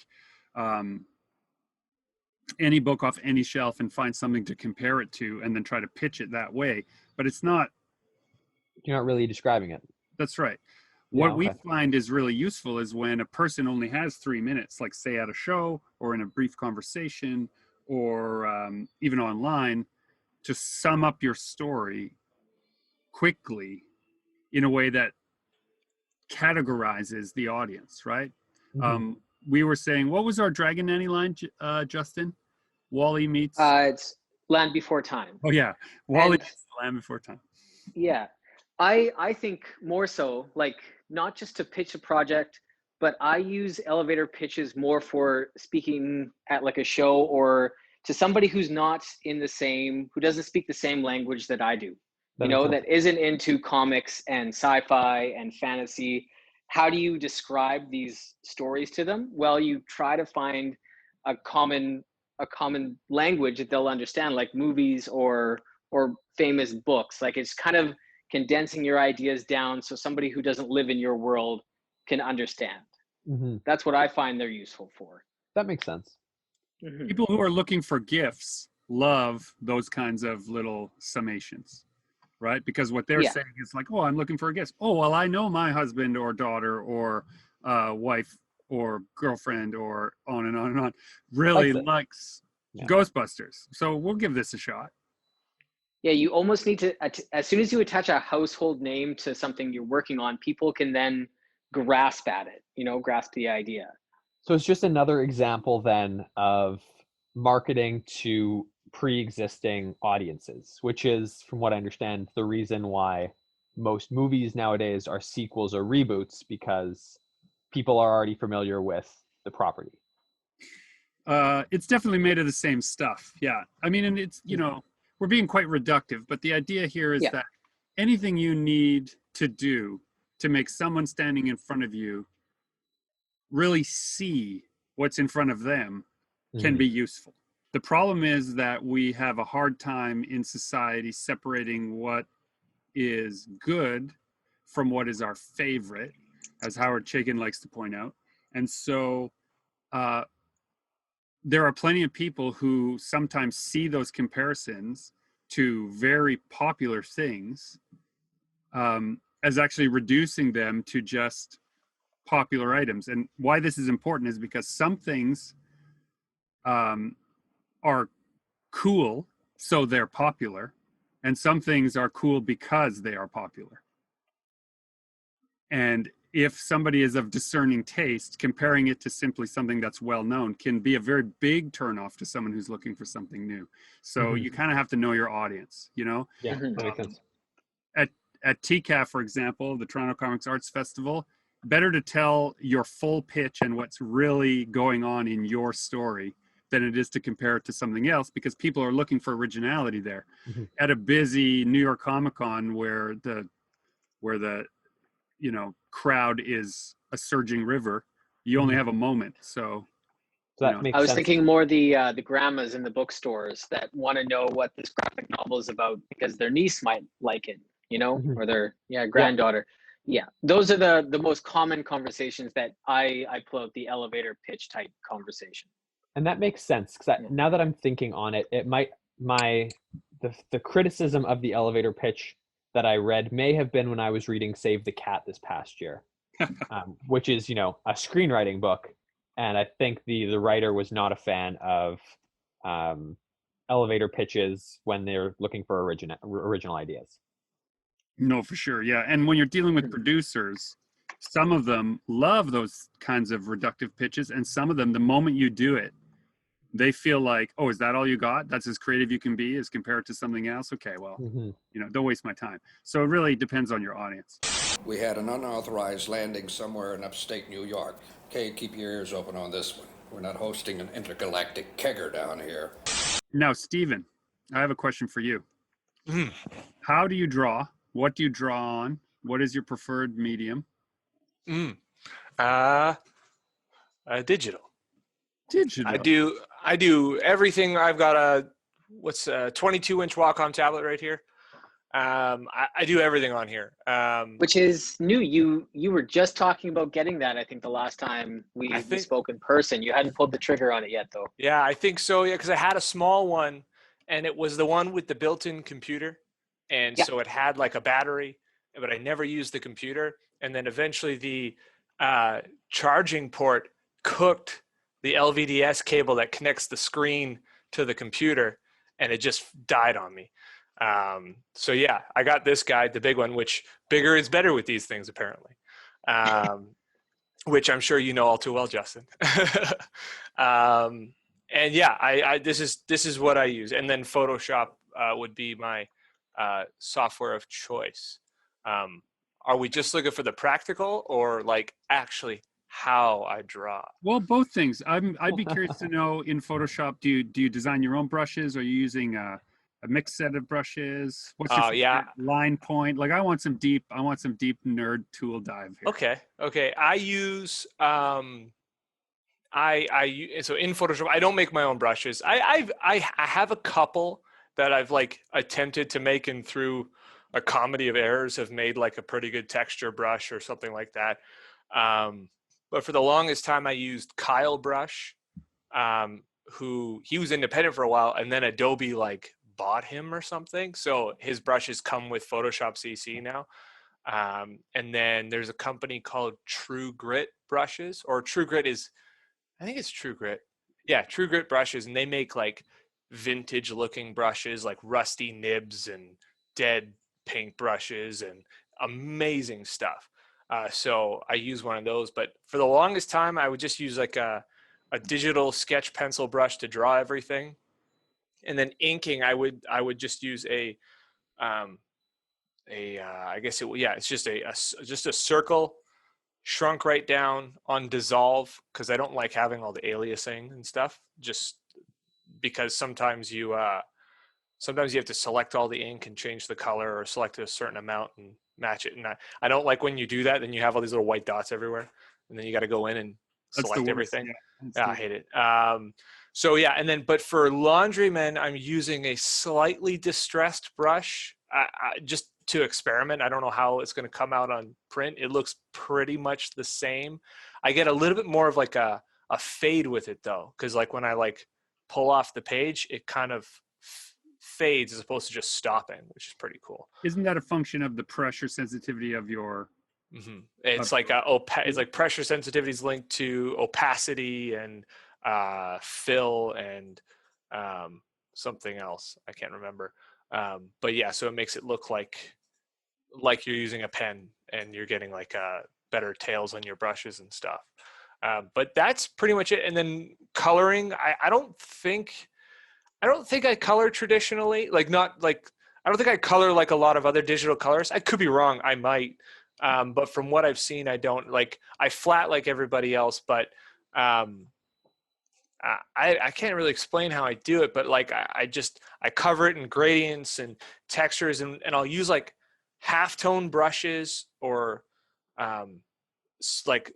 any book off any shelf and find something to compare it to and then try to pitch it that way, but it's not. You're not really describing it. That's right. Yeah, What we find is really useful is when a person only has 3 minutes, like say at a show or in a brief conversation or even online, to sum up your story quickly in a way that categorizes the audience, right? We were saying, what was our Dragon Nanny line, Justin? Wally meets... It's Land Before Time. Oh, yeah. Wally meets Land Before Time. Yeah. I think more so, like, not just to pitch a project, but I use elevator pitches more for speaking at like a show or to somebody who's not in the same, who doesn't speak the same language that I do, you know, that isn't into comics and sci-fi and fantasy. How do you describe these stories to them? Well, you try to find a common language that they'll understand, like movies or famous books. Like it's kind of condensing your ideas down so somebody who doesn't live in your world can understand. That's what I find they're useful for. That makes sense. People who are looking for gifts love those kinds of little summations, right? Because what they're saying is like, oh, I'm looking for a gift. Oh, well, I know my husband or daughter or wife or girlfriend or on and on and on really likes Ghostbusters. So we'll give this a shot. Yeah, you almost need to, as soon as you attach a household name to something you're working on, people can then grasp at it, you know, grasp the idea. So it's just another example then of marketing to pre-existing audiences, which is, from what I understand, the reason why most movies nowadays are sequels or reboots, because people are already familiar with the property. It's definitely made of the same stuff. Yeah. I mean, and it's, you know, we're being quite reductive, but the idea here is that anything you need to do to make someone standing in front of you really see what's in front of them can be useful. The problem is that we have a hard time in society separating what is good from what is our favorite, as Howard Chaykin likes to point out. And so there are plenty of people who sometimes see those comparisons to very popular things as actually reducing them to just popular items. And why this is important is because some things are cool, so they're popular, and some things are cool because they are popular. And if somebody is of discerning taste, comparing it to simply something that's well known can be a very big turnoff to someone who's looking for something new. So you kind of have to know your audience, you know? Yeah, that makes sense. At TCAF, for example, the Toronto Comics Arts Festival, better to tell your full pitch and what's really going on in your story than it is to compare it to something else, because people are looking for originality there. At a busy New York Comic Con where the you know crowd is a surging river, you only have a moment. So that makes I was sense. thinking more the grandmas in the bookstores that want to know what this graphic novel is about because their niece might like it, you know, or their granddaughter. Yeah, those are the most common conversations that I pull out, the elevator pitch type conversation. And that makes sense, because now that I'm thinking on it, it might the criticism of the elevator pitch that I read may have been when I was reading Save the Cat this past year, which is, you know, a screenwriting book, And I think the writer was not a fan of elevator pitches when they're looking for original ideas. No, for sure. Yeah. And when you're dealing with producers, some of them love those kinds of reductive pitches. And some of them, the moment you do it, they feel like, oh, is that all you got? That's as creative you can be as compared to something else? Okay, well, don't waste my time. So it really depends on your audience. We had an unauthorized landing somewhere in upstate New York. Okay, keep your ears open on this one. We're not hosting an intergalactic kegger down here. Now, Stephen, I have a question for you. How do you draw? What do you draw on? What is your preferred medium? Digital. Digital. I do everything. I've got a 22-inch Wacom tablet right here. I do everything on here. Which is new. You were just talking about getting that, I think, the last time we spoke in person. You hadn't pulled the trigger on it yet, though. Yeah, I think so. Yeah, because I had a small one, and it was the one with the built-in computer. And so it had like a battery, but I never used the computer. And then eventually the charging port cooked the LVDS cable that connects the screen to the computer, and it just died on me. So yeah, I got this guy, the big one, which bigger is better with these things apparently, which I'm sure you know all too well, Justin. And yeah, this is what I use. And then Photoshop would be my software of choice. Are we just looking for the practical or like actually how I draw? Well, both things. I'd be curious to know in Photoshop, do you design your own brushes? Are you using a mixed set of brushes? What's your favorite line point? Like I want some deep nerd tool dive here. Okay. I use so in Photoshop, I don't make my own brushes. I have a couple that I've like attempted to make, and through a comedy of errors have made like a pretty good texture brush or something like that. But for the longest time, I used Kaul brush, who he was independent for a while, and then Adobe like bought him or something. So his brushes come with Photoshop CC now. And then there's a company called True Grit brushes, or True Grit is, I think it's True Grit. Yeah, True Grit brushes, and they make like vintage looking brushes, like rusty nibs and dead paint brushes and amazing stuff. So I use one of those, but for the longest time, I would just use like a digital sketch pencil brush to draw everything. And then inking, I would just use I guess it's just a circle shrunk right down on dissolve, because I don't like having all the aliasing and stuff, just because sometimes you have to select all the ink and change the color, or select a certain amount and match it. And I don't like when you do that, then you have all these little white dots everywhere, and then you got to go in and select everything. Yeah, I hate it. So yeah, and then, but for Laundrymen, I'm using a slightly distressed brush, just to experiment. I don't know how it's going to come out on print. It looks pretty much the same. I get a little bit more of like a fade with it though, because like when I like pull off the page, it kind of fades as opposed to just stopping, which is pretty cool. Isn't that a function of the pressure sensitivity of your? It's like it's like pressure sensitivity is linked to opacity and fill and something else I can't remember, but yeah, so it makes it look like you're using a pen and you're getting like better tails on your brushes and stuff. But that's pretty much it. And then coloring, I don't think I color traditionally, like not like, I don't think I color like a lot of other digital colors. I could be wrong, I might, but from what I've seen, I don't. Like I flat like everybody else, but I can't really explain how I do it, but like I cover it in gradients and textures, and I'll use like halftone brushes, or like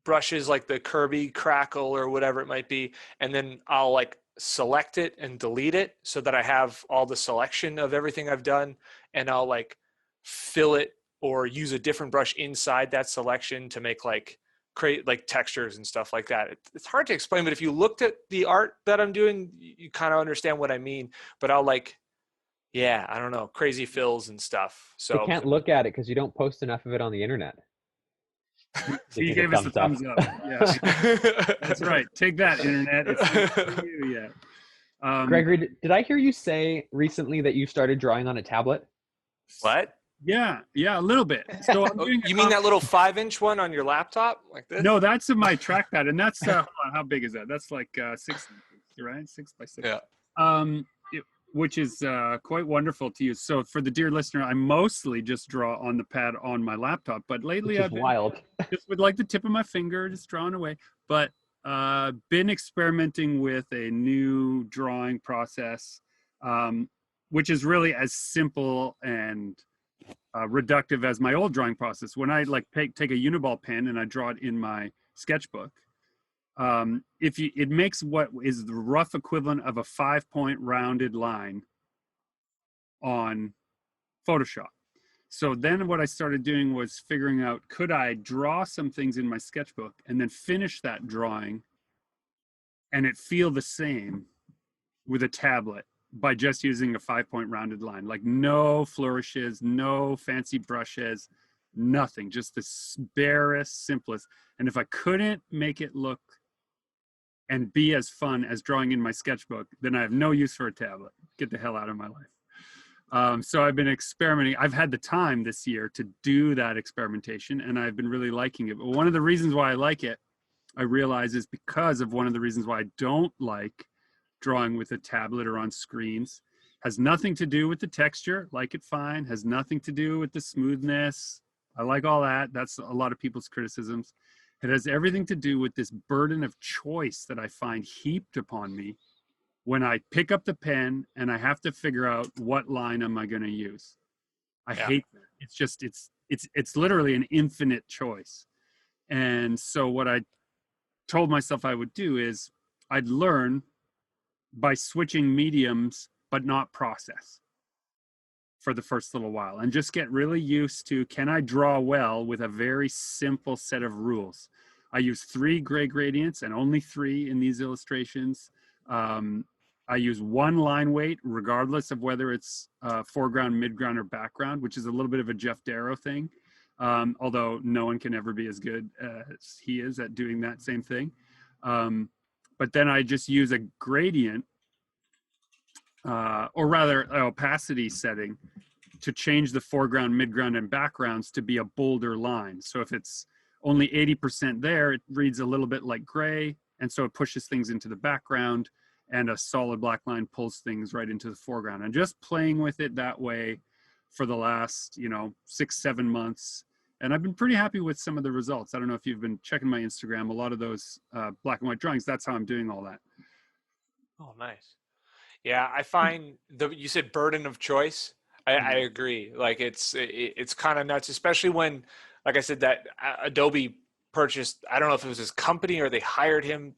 brushes like the Kirby Crackle or whatever it might be, and then I'll like select it and delete it so that I have all the selection of everything I've done, and I'll like fill it or use a different brush inside that selection to make like create like textures and stuff like that. It's hard to explain, but if you looked at the art that I'm doing, you kind of understand what I mean. But I'll like, yeah, I don't know, crazy fills and stuff. So you can't look at it because you don't post enough of it on the internet. He gave us a thumbs up. Yeah, that's right. Take that, internet. It's not for you yet. Gregory, did I hear you say recently that you started drawing on a tablet? What? Yeah, a little bit. So I'm doing. You mean that little 5-inch one on your laptop, like this? No, that's in my trackpad, and that's hold on, how big is that? That's like 6 inches, right? 6 by 6. Yeah. Which is quite wonderful to use. So for the dear listener, I mostly just draw on the pad on my laptop, but lately I've been wild. just with like the tip of my finger, just drawing away. But been experimenting with a new drawing process, which is really as simple and reductive as my old drawing process. When I like take a Uniball pen and I draw it in my sketchbook, it makes what is the rough equivalent of a 5-point rounded line on Photoshop. So then what I started doing was figuring out, could I draw some things in my sketchbook and then finish that drawing and it feel the same with a tablet by just using a 5-point rounded line, like no flourishes, no fancy brushes, nothing, just the barest, simplest. And if I couldn't make it look and be as fun as drawing in my sketchbook, then I have no use for a tablet. Get the hell out of my life. So I've been experimenting. I've had the time this year to do that experimentation, and I've been really liking it. But one of the reasons why I like it, I realize, is because of one of the reasons why I don't like drawing with a tablet or on screens. Has nothing to do with the texture, like it fine, has nothing to do with the smoothness. I like all that. That's a lot of people's criticisms. It has everything to do with this burden of choice that I find heaped upon me when I pick up the pen and I have to figure out what line am I going to use. I hate that. It's just, it's literally an infinite choice. And so what I told myself I would do is I'd learn by switching mediums, but not process for the first little while, and just get really used to, can I draw well with a very simple set of rules? I use 3 gray gradients and only 3 in these illustrations. I use 1 line weight, regardless of whether it's foreground, midground, or background, which is a little bit of a Jeff Darrow thing. Although no one can ever be as good as he is at doing that same thing. But then I just use a gradient, or rather an opacity setting, to change the foreground, midground, and backgrounds to be a bolder line. So if it's only 80% there, it reads a little bit like gray, and so it pushes things into the background, and a solid black line pulls things right into the foreground. And just playing with it that way for the last, 6-7 months. And I've been pretty happy with some of the results. I don't know if you've been checking my Instagram, a lot of those black and white drawings, that's how I'm doing all that. Oh, nice. Yeah, I find you said burden of choice. I agree. Like it's kind of nuts, especially when, like I said, that Adobe purchased, I don't know if it was his company or they hired him,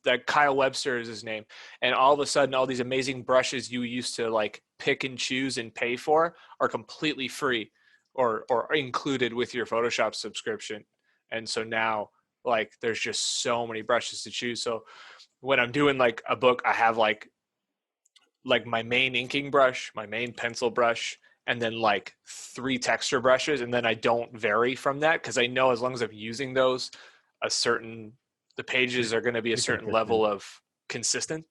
that Kyle Webster is his name. And all of a sudden, all these amazing brushes you used to like pick and choose and pay for are completely free or included with your Photoshop subscription. And so now like there's just so many brushes to choose. So when I'm doing like a book, I have like my main inking brush, my main pencil brush, and then like 3 texture brushes. And then I don't vary from that because I know as long as I'm using those, the pages are going to be a certain level of consistent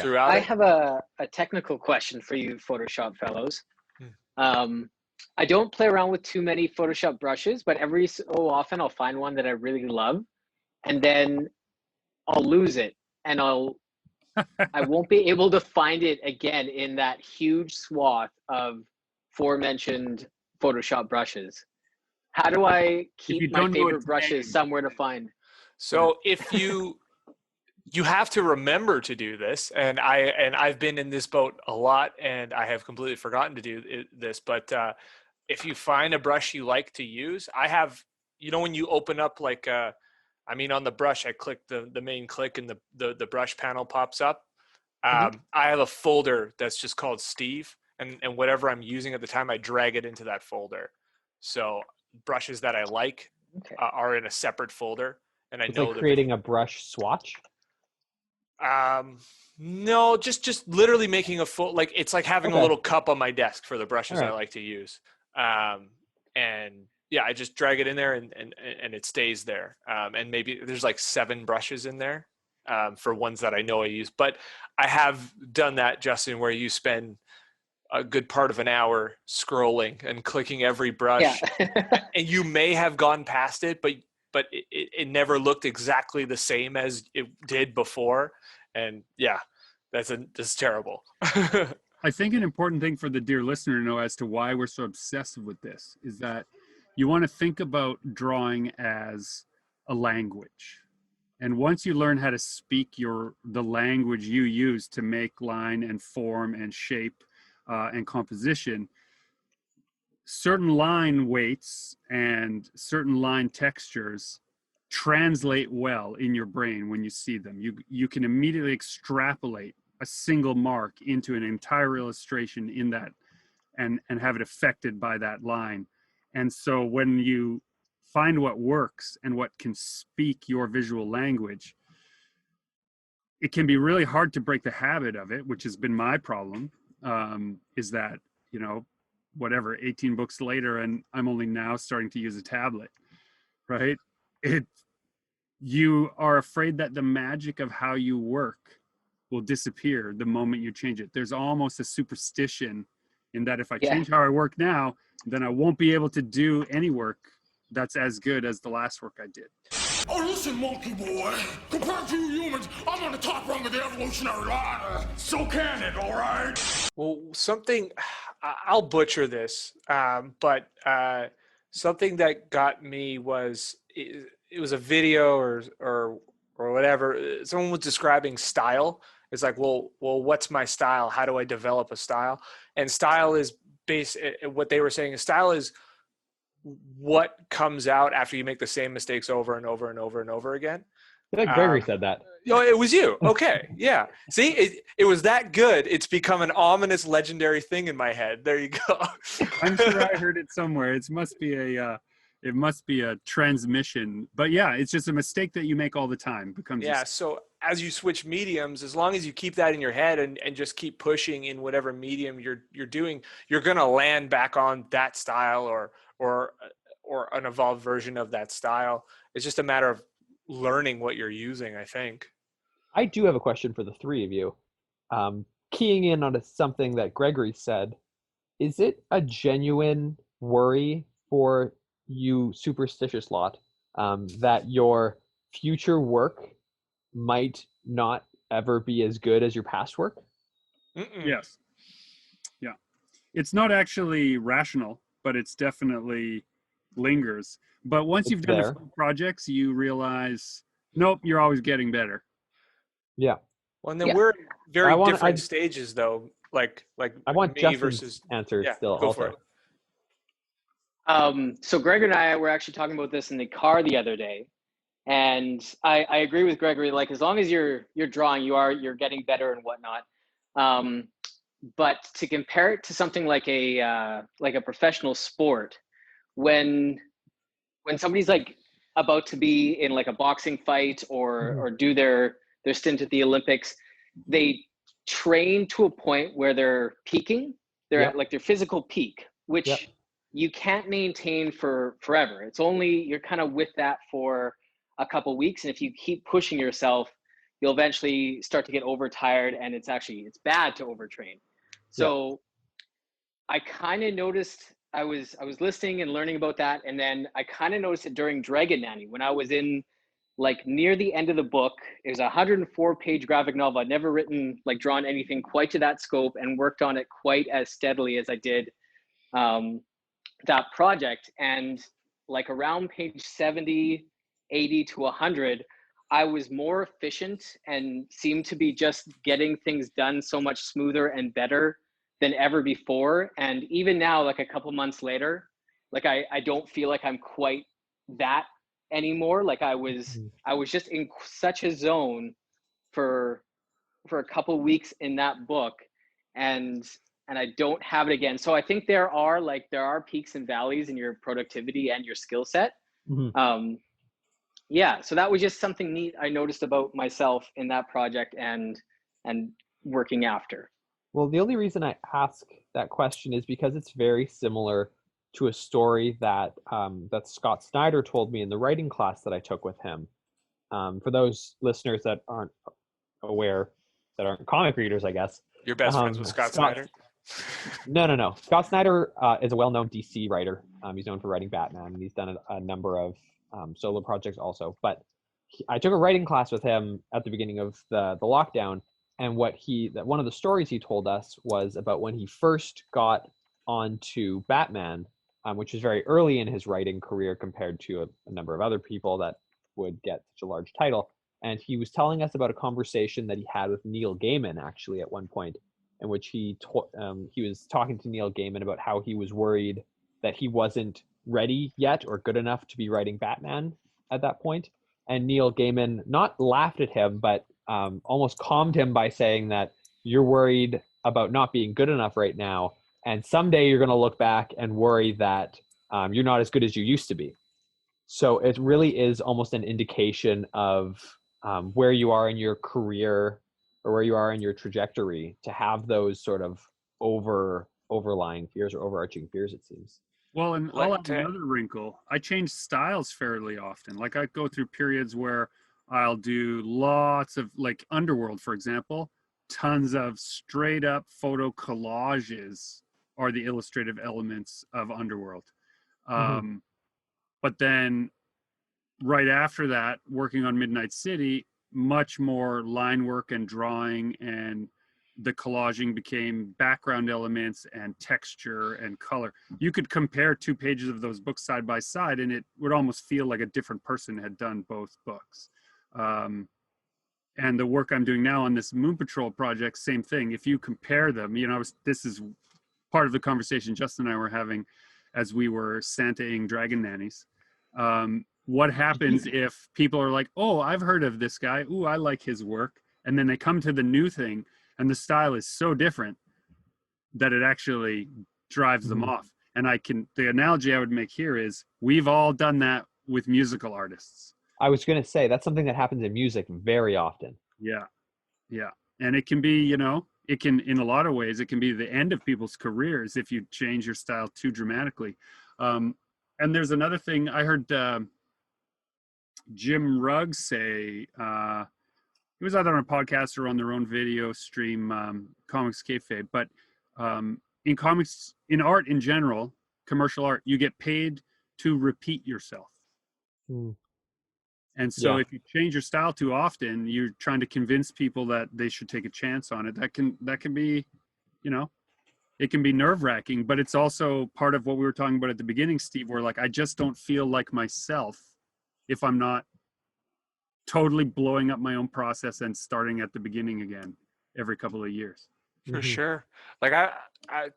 throughout. I have a technical question for you Photoshop fellows. I don't play around with too many Photoshop brushes, but every so often I'll find one that I really love, and then I'll lose it, and I won't be able to find it again in that huge swath of aforementioned Photoshop brushes. How do I keep my favorite brushes somewhere to find? So if you have to remember to do this, and I've been in this boat a lot, and I have completely forgotten to do this. But if you find a brush you like to use, I have, when you open up like on the brush, I click the main click, and the brush panel pops up. I have a folder that's just called Steve, and whatever I'm using at the time, I drag it into that folder. So brushes that I like are in a separate folder, and it's like creating a brush swatch. No, just literally making a full, like it's like having a little cup on my desk for the brushes I like to use. And yeah, I just drag it in there and it stays there. And maybe there's like 7 brushes in there for ones that I know I use. But I have done that, Justin, where you spend a good part of an hour scrolling and clicking every brush, and you may have gone past it, but it never looked exactly the same as it did before. And yeah, that's terrible. I think an important thing for the dear listener to know as to why we're so obsessive with this is that you want to think about drawing as a language. And once you learn how to speak the language you use to make line and form and shape and composition, certain line weights and certain line textures translate well in your brain when you see them. You can immediately extrapolate a single mark into an entire illustration in that and have it affected by that line. And so when you find what works and what can speak your visual language, it can be really hard to break the habit of it, which has been my problem, is that, you know, whatever, 18 books later, and I'm only now starting to use a tablet, right? You are afraid that the magic of how you work will disappear the moment you change it. There's almost a superstition in that if I change how I work now, then I won't be able to do any work that's as good as the last work I did. Oh, listen, monkey boy. Compared to you humans, I'm on the top rung of the evolutionary ladder. So can it, all right? Well, something, I'll butcher this, but something that got me was, it was a video or whatever. Someone was describing style. It's like, well, what's my style? How do I develop a style? And style is what they were saying is style is what comes out after you make the same mistakes over and over and over and over again. I think Gregory said that. Oh, it was you. Okay. Yeah. See, it was that good. It's become an ominous, legendary thing in my head. There you go. I'm sure I heard it somewhere. It must be a transmission. But yeah, it's just a mistake that you make all the time. So as you switch mediums, as long as you keep that in your head and just keep pushing in whatever medium you're doing, you're going to land back on that style or an evolved version of that style. It's just a matter of learning what you're using, I think. I do have a question for the three of you. Keying in on something that Gregory said, is it a genuine worry for you superstitious lot that your future work might not ever be as good as your past work? Mm-mm. Yes. Yeah. It's not actually rational, but it's definitely lingers. But once you've done a few projects, you realize, nope, you're always getting better. Yeah. Well, and then we're in very different stages, though. Like I want me Justin's versus answer still. Go also. For it. So Greg and I were actually talking about this in the car the other day, and I agree with Gregory. Like, as long as you're drawing, you're getting better and whatnot. But to compare it to something like a professional sport, when somebody's like about to be in like a boxing fight or do their stint at the Olympics, they train to a point where they're peaking. They're at like their physical peak, which you can't maintain for forever. It's only, you're kind of with that for a couple weeks. And if you keep pushing yourself, you'll eventually start to get overtired, and it's bad to overtrain. So I kind of noticed, I was listening and learning about that. And then I kind of noticed it during Dragon Nanny when I was in like near the end of the book. It was a 104-page graphic novel. I'd never drawn anything quite to that scope and worked on it quite as steadily as I did that project. And like around page 70, 80 to 100, I was more efficient and seemed to be just getting things done so much smoother and better than ever before. And even now, like a couple months later, like I don't feel like I'm quite that anymore. Like I was just in such a zone for a couple weeks in that book, and I don't have it again. So I think there are peaks and valleys in your productivity and your skill set. So that was just something neat I noticed about myself in that project and working after. Well, the only reason I ask that question is because it's very similar to a story that that Scott Snyder told me in the writing class that I took with him. For those listeners that aren't aware, that aren't comic readers, I guess. You're best friends with Scott Snyder? No. Scott Snyder is a well-known DC writer. He's known for writing Batman, and he's done a number of solo projects also. But I took a writing class with him at the beginning of the lockdown, and one of the stories he told us was about when he first got onto Batman, which was very early in his writing career compared to a number of other people that would get such a large title. And he was telling us about a conversation that he had with Neil Gaiman, actually, at one point, in which he was talking to Neil Gaiman about how he was worried that he wasn't ready yet or good enough to be writing Batman at that point. And Neil Gaiman not laughed at him, but almost calmed him by saying that you're worried about not being good enough right now, and someday you're going to look back and worry that you're not as good as you used to be. So it really is almost an indication of where you are in your career or where you are in your trajectory to have those sort of overlying fears or overarching fears, it seems. Well, and I'll add another wrinkle. I change styles fairly often. Like I go through periods where I'll do lots of, like Underworld, for example, tons of straight up photo collages are the illustrative elements of Underworld. But then right after that, working on Midnight City, much more line work and drawing, and the collaging became background elements and texture and color. You could compare 2 pages of those books side by side, and it would almost feel like a different person had done both books. And the work I'm doing now on this Moon Patrol project, same thing. If you compare them, this is part of the conversation Justin and I were having as we were Santa-ing dragon nannies. What happens if people are like, oh, I've heard of this guy. Ooh, I like his work. And then they come to the new thing and the style is so different that it actually drives them off. And the analogy I would make here is we've all done that with musical artists. I was going to say that's something that happens in music very often. Yeah. And it can be, it can, in a lot of ways, it can be the end of people's careers if you change your style too dramatically. And there's another thing I heard Jim Rugg say, he was either on a podcast or on their own video stream, Comics Kayfabe, but in comics, in art in general, commercial art, you get paid to repeat yourself. And so if you change your style too often, you're trying to convince people that they should take a chance on it. That can be, it can be nerve-wracking, but it's also part of what we were talking about at the beginning, Steve, where like I just don't feel like myself if I'm not totally blowing up my own process and starting at the beginning again every couple of years. For sure. Like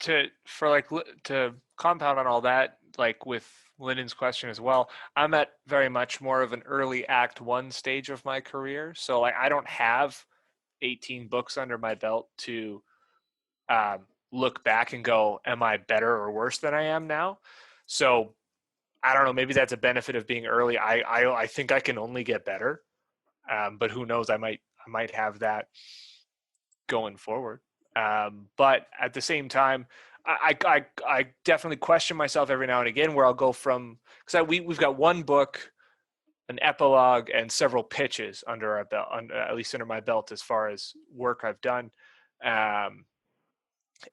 to compound on all that, like with Lyndon's question as well, I'm at very much more of an early Act 1 stage of my career. So like I don't have 18 books under my belt to look back and go, am I better or worse than I am now? So I don't know, maybe that's a benefit of being early. I think I can only get better. But who knows, I might have that going forward. But at the same time, I definitely question myself every now and again where I'll go from, because we've got one book, an epilogue, and several pitches under our belt, at least under my belt as far as work I've done.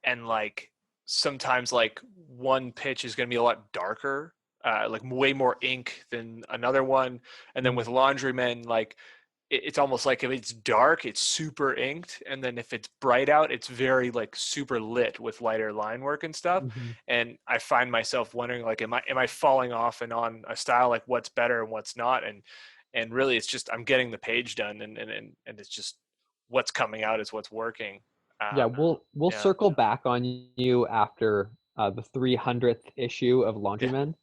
And like sometimes like one pitch is going to be a lot darker, like way more ink than another one. And then with Laundrymen, like it's almost like if it's dark, it's super inked. And then if it's bright out, it's very like super lit with lighter line work and stuff. And I find myself wondering, like, am I falling off and on a style, like what's better and what's not? And really it's just, I'm getting the page done and it's just what's coming out is what's working. We'll circle back on you after the 300th issue of Laundrymen.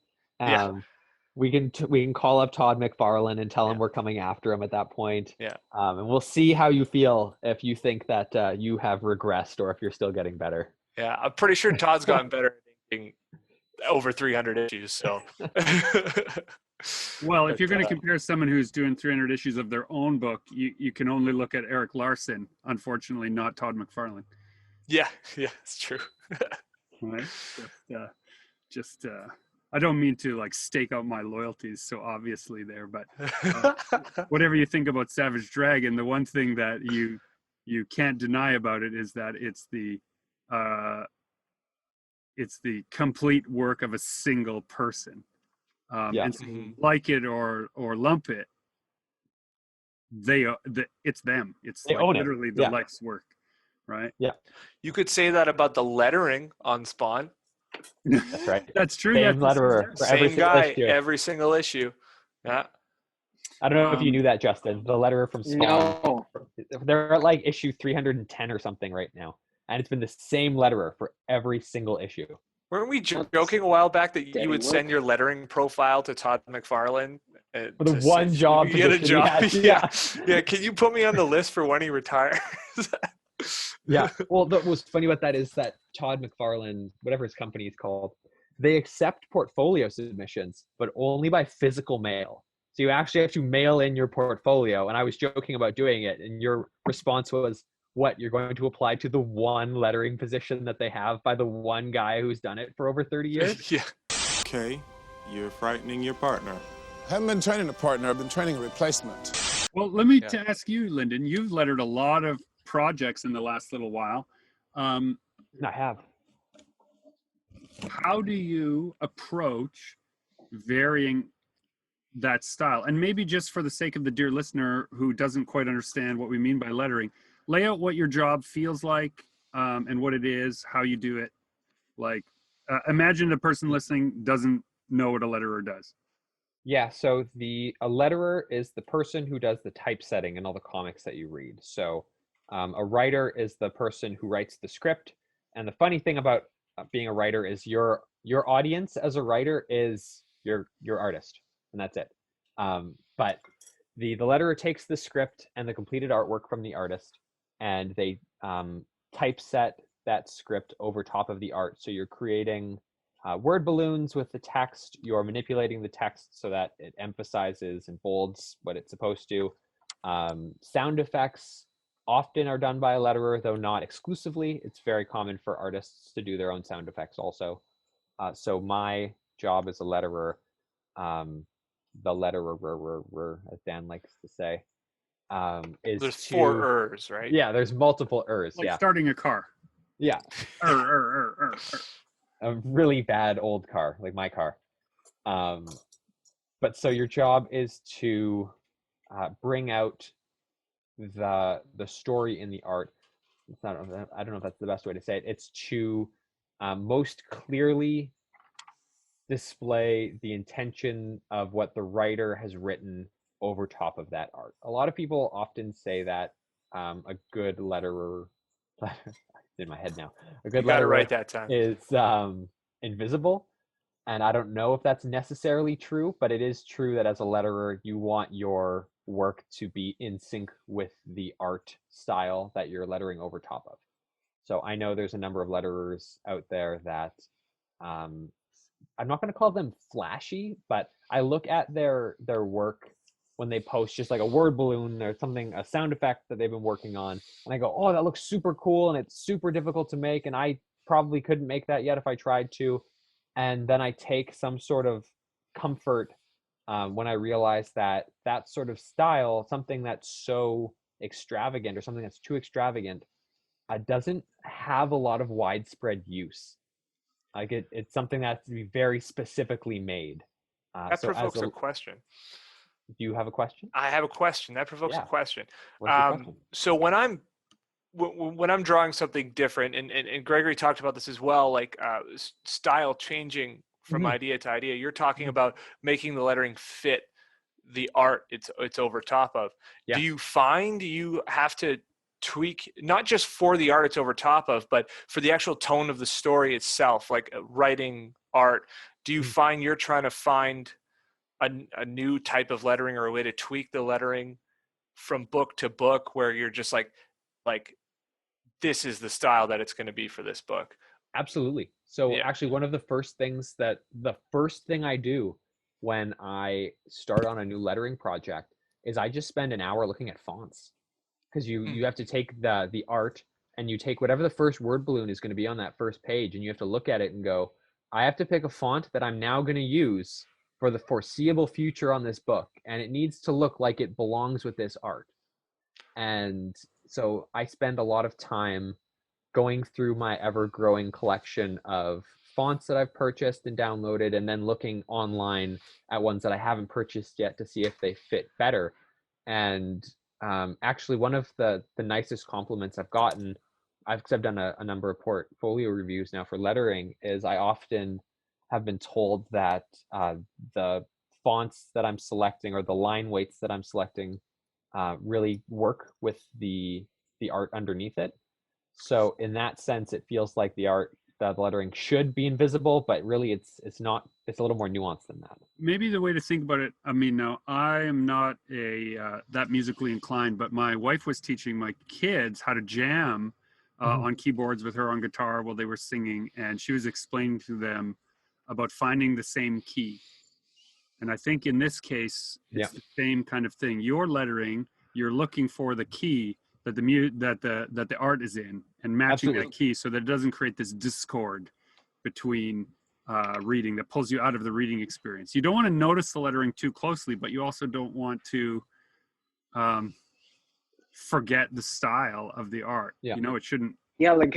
We can call up Todd McFarlane and tell him we're coming after him at that point. And we'll see how you feel, if you think that you have regressed or if you're still getting better. Yeah, I'm pretty sure Todd's gotten better at inking over 300 issues. So, well, if you're going to compare someone who's doing 300 issues of their own book, you can only look at Eric Larson, unfortunately, not Todd McFarlane. Yeah, it's true. Right? just I don't mean to like stake out my loyalties so obviously there, but whatever you think about Savage Dragon, the one thing that you can't deny about it is that it's the complete work of a single person. And so like it or lump it, it's them. It's They like own it. literally the life's work, right? Yeah. You could say that about the lettering on Spawn. That's right. That's true. Same letterer for every Same single guy, issue. every single issue. Yeah. I don't know if you knew that, Justin. The letterer from Spawn. No. They're at like issue 310 or something right now. And it's been the same letterer for every single issue. Weren't we joking a while back that you Steady would work. send your lettering profile to Todd McFarlane? For the one job You get a position he job. had, Yeah. Yeah. Can you put me on the list for when he retires? Yeah. Well, what was funny about that is that Todd McFarlane, whatever his company is called, they accept portfolio submissions, but only by physical mail. So you actually have to mail in your portfolio. And I was joking about doing it. And your response was, what, you're going to apply to the one lettering position that they have by the one guy who's done it for over 30 years? Yeah. Okay, you're frightening your partner. I haven't been training a partner, I've been training a replacement. Well, let me ask you, Lyndon, you've lettered a lot of projects in the last little while. I have. How do you approach varying that style? And maybe just for the sake of the dear listener who doesn't quite understand what we mean by lettering, lay out what your job feels like and what it is, how you do it. Like, imagine the person listening doesn't know what a letterer does. Yeah, so a letterer is the person who does the typesetting in all the comics that you read. So a writer is the person who writes the script. And the funny thing about being a writer is your audience as a writer is your artist, and that's it. But the letterer takes the script and the completed artwork from the artist, and they typeset that script over top of the art. So you're creating word balloons with the text. You're manipulating the text so that it emphasizes and bolds what it's supposed to. Sound effects often are done by a letterer, though not exclusively. It's very common for artists to do their own sound effects also. So my job as a letterer, the letterer, as Dan likes to say, is There's 4 ers, right? Yeah, there's multiple ers. Like starting a car. Yeah. A really bad old car, like my car. But so your job is to bring out the story in the art. I don't know if that's the best way to say it. It's to most clearly display the intention of what the writer has written over top of that art. A lot of people often say that a good letterer, in my head now, a good letterer right that time. is invisible. And I don't know if that's necessarily true, but it is true that as a letterer, you want your work to be in sync with the art style that you're lettering over top of. So I know there's a number of letterers out there that I'm not going to call them flashy, but I look at their work when they post just like a word balloon or something, a sound effect that they've been working on, and I go, oh, that looks super cool, and it's super difficult to make, and I probably couldn't make that yet if I tried to. And then I take some sort of comfort when I realize that that sort of style, something that's so extravagant or something that's too extravagant, doesn't have a lot of widespread use. Like it's something that has to be very specifically made. That provokes a question. Do you have a question? I have a question. That provokes a question. What's your question? So when I'm drawing something different, and Gregory talked about this as well, like style changing from idea to idea. You're talking about making the lettering fit the art it's over top of. Yeah. Do you find you have to tweak, not just for the art it's over top of, but for the actual tone of the story itself, like writing art? Do you find you're trying to find a new type of lettering or a way to tweak the lettering from book to book where you're just like this is the style that it's going to be for this book? Absolutely. So actually one of the first thing I do when I start on a new lettering project is I just spend an hour looking at fonts, because you have to take the art and you take whatever the first word balloon is going to be on that first page, and you have to look at it and go, I have to pick a font that I'm now going to use for the foreseeable future on this book, and it needs to look like it belongs with this art. And so I spend a lot of time going through my ever-growing collection of fonts that I've purchased and downloaded, and then looking online at ones that I haven't purchased yet to see if they fit better. And actually, one of the nicest compliments I've gotten, because I've done a number of portfolio reviews now for lettering, is I often have been told that the fonts that I'm selecting or the line weights that I'm selecting really work with the art underneath it. So in that sense, it feels like the lettering should be invisible, but really it's not. It's a little more nuanced than that. Maybe the way to think about it, I mean, now I am not that musically inclined, but my wife was teaching my kids how to jam on keyboards with her on guitar while they were singing, and she was explaining to them about finding the same key. And I think in this case, it's the same kind of thing. Your lettering, you're looking for the key that the art is in, and matching that key so that it doesn't create this discord between reading that pulls you out of the reading experience. You don't want to notice the lettering too closely, but you also don't want to forget the style of the art. You know, it shouldn't. Yeah, like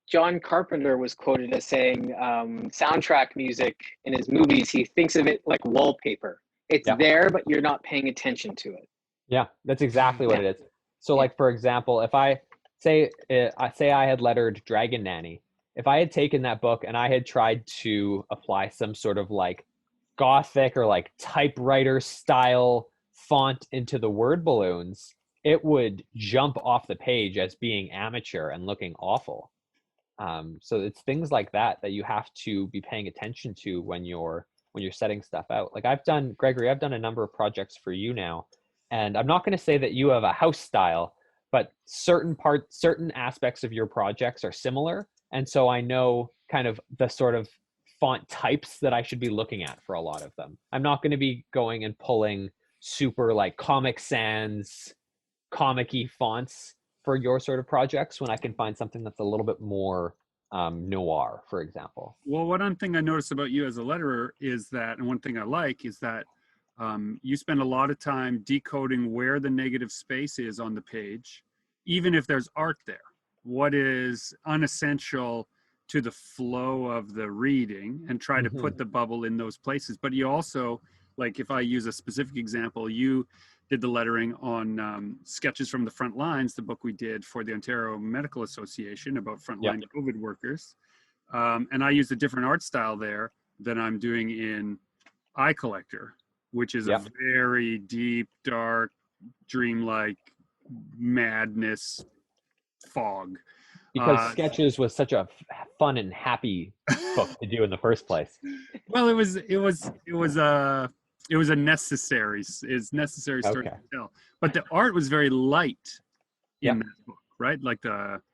John Carpenter was quoted as saying soundtrack music in his movies, he thinks of it like wallpaper. It's there, but you're not paying attention to it. Yeah, that's exactly what it is. So like, for example, if I say I had lettered Dragon Nanny, if I had taken that book and I had tried to apply some sort of like gothic or like typewriter style font into the word balloons, it would jump off the page as being amateur and looking awful. So it's things like that you have to be paying attention to when you're setting stuff out. Like Gregory, I've done a number of projects for you now, and I'm not going to say that you have a house style, but certain aspects of your projects are similar. And so I know kind of the sort of font types that I should be looking at for a lot of them. I'm not going to be going and pulling super like Comic Sans, comic-y fonts for your sort of projects when I can find something that's a little bit more noir, for example. Well, one thing I noticed about you as a letterer is that, and one thing I like is that you spend a lot of time decoding where the negative space is on the page, even if there's art there. What is unessential to the flow of the reading, and try to put the bubble in those places. But you also, like if I use a specific example, you did the lettering on Sketches from the Front Lines, the book we did for the Ontario Medical Association about frontline COVID workers. And I used a different art style there than I'm doing in Eye Collector, which is a very deep, dark, dreamlike madness fog. Because Sketches was such a fun and happy book to do in the first place. Well, it was a necessary story to tell. But the art was very light in that book, right? Like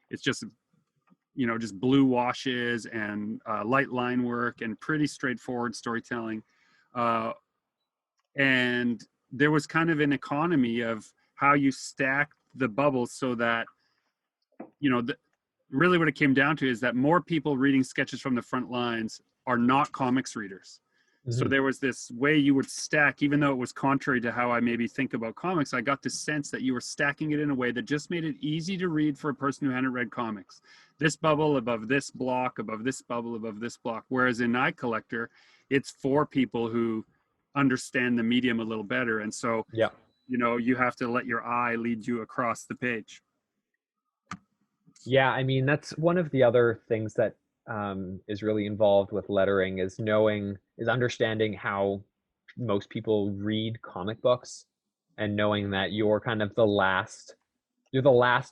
it's just, just blue washes and light line work and pretty straightforward storytelling. And there was kind of an economy of how you stack the bubbles so that, really what it came down to is that more people reading Sketches from the Front Lines are not comics readers. So there was this way you would stack, even though it was contrary to how I maybe think about comics, I got the sense that you were stacking it in a way that just made it easy to read for a person who hadn't read comics. This bubble above this block, above this bubble, above this block. Whereas in Eye Collector, it's for people who understand the medium a little better. And so, you have to let your eye lead you across the page. Yeah, I mean, that's one of the other things that is really involved with lettering is understanding how most people read comic books, and knowing that you're kind of the last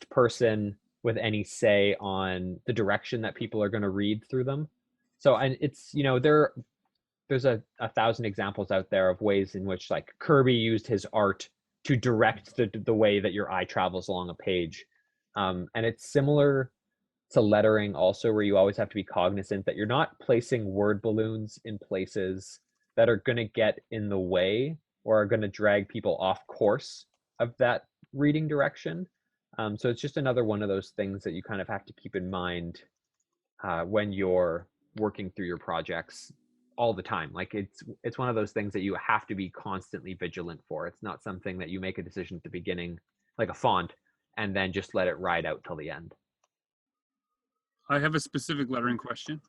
person with any say on the direction that people are going to read through them. So, and it's, there's a thousand examples out there of ways in which like Kirby used his art to direct the way that your eye travels along a page. And it's similar to lettering also, where you always have to be cognizant that you're not placing word balloons in places that are going to get in the way or are going to drag people off course of that reading direction. So it's just another one of those things that you kind of have to keep in mind when you're working through your projects all the time. Like it's one of those things that you have to be constantly vigilant for. It's not something that you make a decision at the beginning, like a font, and then just let it ride out till the end. I have a specific lettering question.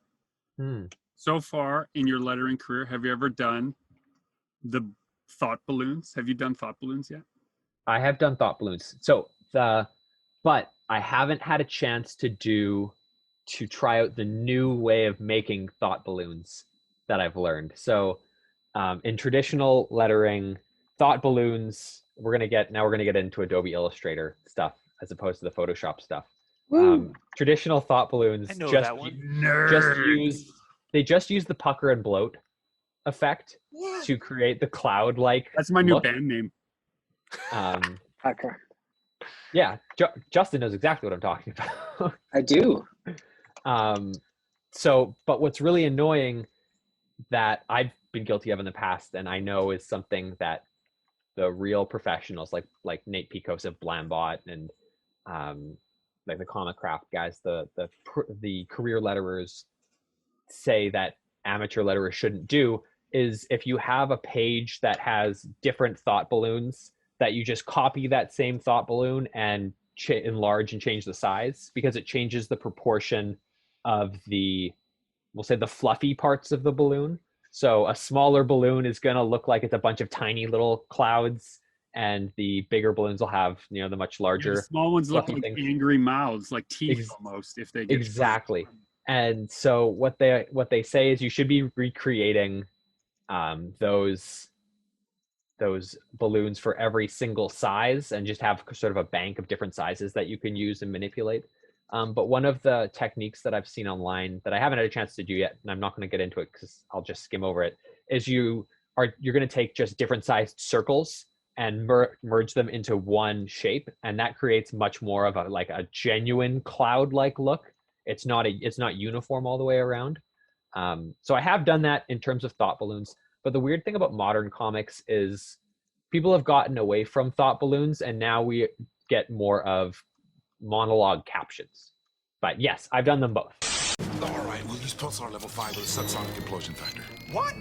Hmm. So far in your lettering career, have you ever done the thought balloons? Have you done thought balloons yet? I have done thought balloons. But I haven't had a chance to try out the new way of making thought balloons that I've learned. So in traditional lettering, thought balloons, we're gonna get into Adobe Illustrator stuff as opposed to the Photoshop stuff. Traditional thought balloons I know that one. just use the pucker and bloat effect to create the cloud-like That's my new look. band name. Okay. Yeah, Justin knows exactly what I'm talking about. I do. But what's really annoying that I've been guilty of in the past, and I know is something that the real professionals like Nate Picos of Blambot and like the Comic Craft guys, the career letterers say that amateur letterers shouldn't do, is if you have a page that has different thought balloons, that you just copy that same thought balloon and enlarge and change the size, because it changes the proportion of we'll say the fluffy parts of the balloon. So a smaller balloon is going to look like it's a bunch of tiny little clouds, and the bigger balloons will have, the much larger. The small ones look like things. angry mouths, like teeth almost, if they get exactly. And so what they say is you should be recreating those balloons for every single size, and just have sort of a bank of different sizes that you can use and manipulate. But one of the techniques that I've seen online that I haven't had a chance to do yet, and I'm not going to get into it because I'll just skim over it, is you're going to take just different sized circles and merge them into one shape, and that creates much more of a genuine cloud-like look. It's not uniform all the way around. So I have done that in terms of thought balloons. But the weird thing about modern comics is people have gotten away from thought balloons, and now we get more of monologue captions. But yes, I've done them both. All right, we'll use pulsar level 5 with a subsonic implosion factor. What?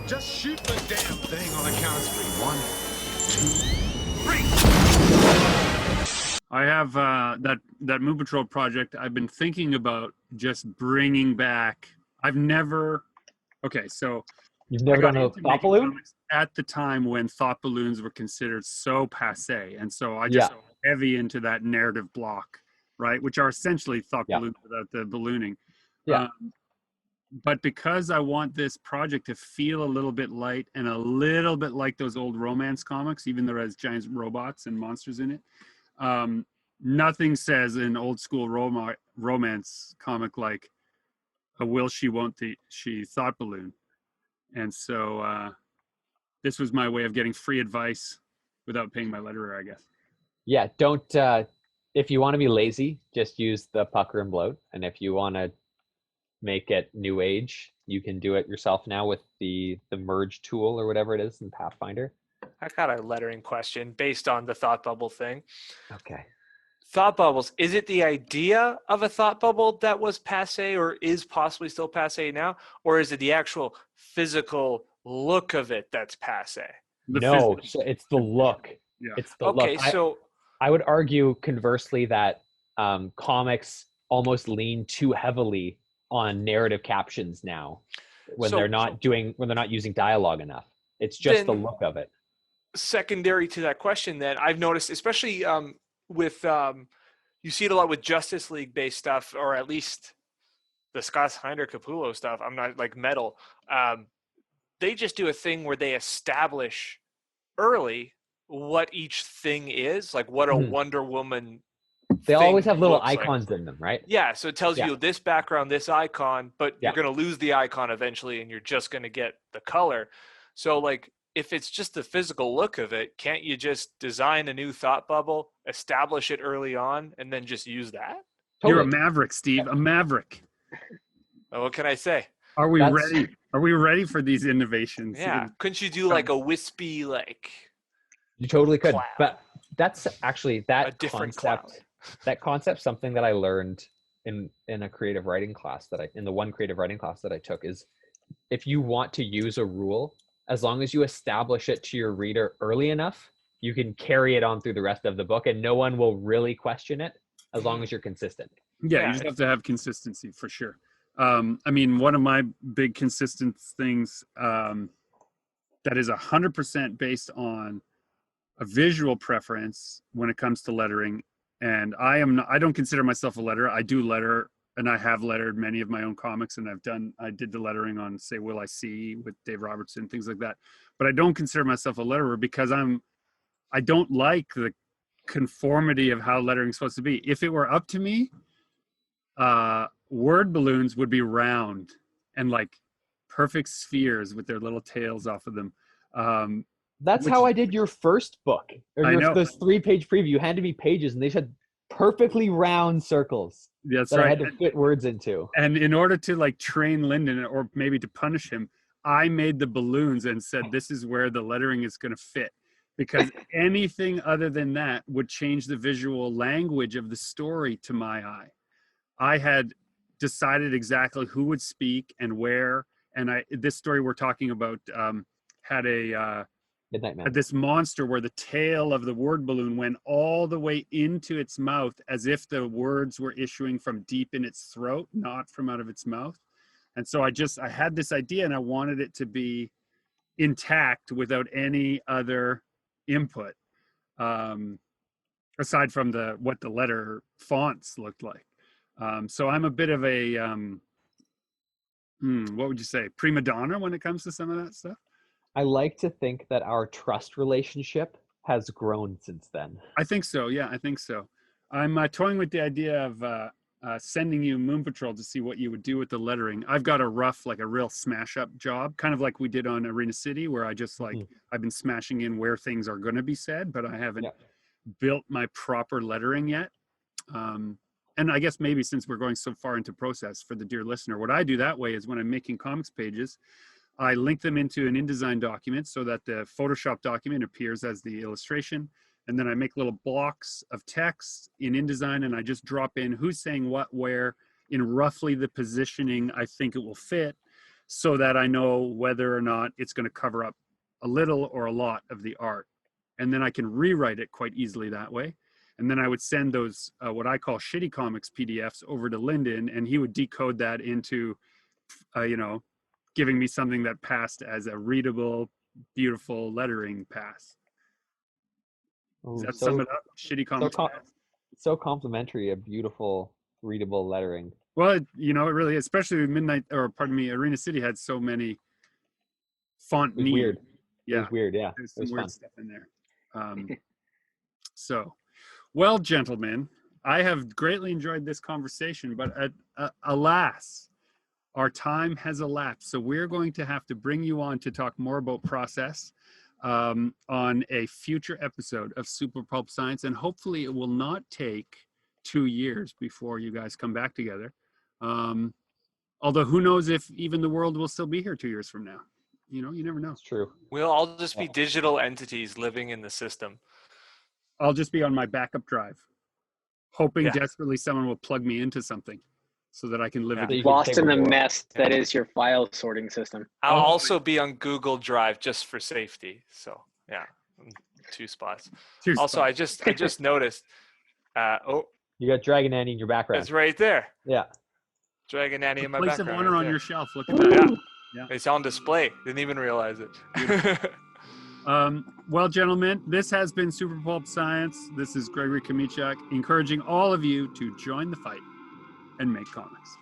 Just shoot the damn Thing on the count of 3. 1, 2, 3. I have that Moon Patrol project. I've been thinking about just bringing back. I've never. Okay, so you've never done a thought balloon at the time when thought balloons were considered so passé, and so I just heavy into that narrative block, right? Which are essentially thought balloons without the ballooning. Yeah. But because I want this project to feel a little bit light and a little bit like those old romance comics, even though it has giant robots and monsters in it, nothing says an old school romance comic like a will she won't she thought balloon. And so this was my way of getting free advice without paying my letterer, I guess. Yeah, don't if you want to be lazy, just use the pucker and bloat, and if you want to make it new age, you can do it yourself now with the merge tool or whatever it is in Pathfinder. I got a lettering question based on the thought bubble thing. Okay. Thought bubbles, is it the idea of a thought bubble that was passé or is possibly still passé now, or is it the actual physical look of it that's passé? No, it's the look. Yeah. It's the look. So I would argue conversely that comics almost lean too heavily on narrative captions now when they're not using dialogue enough. It's just the look of it. Secondary to that question, then, I've noticed, especially with you see it a lot with Justice League based stuff, or at least the Scott Snyder Capullo stuff. I'm not like metal. They just do a thing where they establish early what each thing is, like what a Wonder Woman. They always have little icons in them, right? Yeah, so it tells you this background, this icon, but you're going to lose the icon eventually, and you're just going to get the color. So, like, if it's just the physical look of it, can't you just design a new thought bubble, establish it early on, and then just use that? Totally. You're a maverick, Steve. A maverick. What can I say? Are we ready? Are we ready for these innovations? Yeah. Couldn't you do like a wispy, like? You totally could, cloud? but that's actually A different concept. cloud. That concept, something that I learned in a creative writing class in the one creative writing class that I took is, if you want to use a rule, as long as you establish it to your reader early enough, you can carry it on through the rest of the book and no one will really question it as long as you're consistent. Yeah, you just have to have consistency for sure. I mean, one of my big consistent things that is 100% based on a visual preference when it comes to lettering. And I don't consider myself a letterer. I do letter, and I have lettered many of my own comics, and I did the lettering on, say, Will I See with Dave Robertson, things like that. But I don't consider myself a letterer because I don't like the conformity of how lettering is supposed to be. If it were up to me, word balloons would be round and like perfect spheres with their little tails off of them. That's how I did your first book. I know. Those 3-page preview. You handed me pages and they said perfectly round circles. That's that right. I had to fit words into. And in order to like train Lyndon, or maybe to punish him, I made the balloons and said, this is where the lettering is going to fit. Because anything other than that would change the visual language of the story to my eye. I had decided exactly who would speak and where. And this story we're talking about had this monster where the tail of the word balloon went all the way into its mouth as if the words were issuing from deep in its throat, not from out of its mouth. And so I had this idea and I wanted it to be intact without any other input, aside from what the letter fonts looked like. So I'm a bit of a, what would you say, prima donna when it comes to some of that stuff? I like to think that our trust relationship has grown since then. I think so. Yeah, I think so. I'm toying with the idea of sending you Moon Patrol to see what you would do with the lettering. I've got a real smash up job, kind of like we did on Arena City, where I just I've been smashing in where things are going to be said, but I haven't built my proper lettering yet. And I guess maybe since we're going so far into process for the dear listener, what I do that way is when I'm making comics pages, I link them into an InDesign document so that the Photoshop document appears as the illustration. And then I make little blocks of text in InDesign and I just drop in who's saying what, where, in roughly the positioning I think it will fit, so that I know whether or not it's going to cover up a little or a lot of the art. And then I can rewrite it quite easily that way. And then I would send those, what I call shitty comics PDFs over to Lyndon, and he would decode that into, giving me something that passed as a readable, beautiful lettering pass. Does that sum it up? Shitty comics pass? So complimentary, a beautiful, readable lettering. Well, it really, especially Arena City had so many font needs. Weird. Yeah. It was weird, yeah. There's some weird stuff in there. So, well, gentlemen, I have greatly enjoyed this conversation, but alas, our time has elapsed. So we're going to have to bring you on to talk more about process on a future episode of Super Pulp Science. And hopefully it will not take 2 years before you guys come back together. Although who knows if even the world will still be here 2 years from now. You never know. It's true. We'll all just be digital entities living in the system. I'll just be on my backup drive, hoping desperately someone will plug me into something so that I can live it. Lost in the mess that is your file sorting system. I'll also be on Google Drive just for safety. So yeah, 2 spots. Also, I just noticed. You got Dragon Annie in your background. It's right there. Yeah. Dragon Annie in my place background. Place of honor on your shelf. Look at that. Yeah. It's on display. Didn't even realize it. Well, gentlemen, this has been Super Pulp Science. This is Gregory Kamichak, encouraging all of you to join the fight and make comics.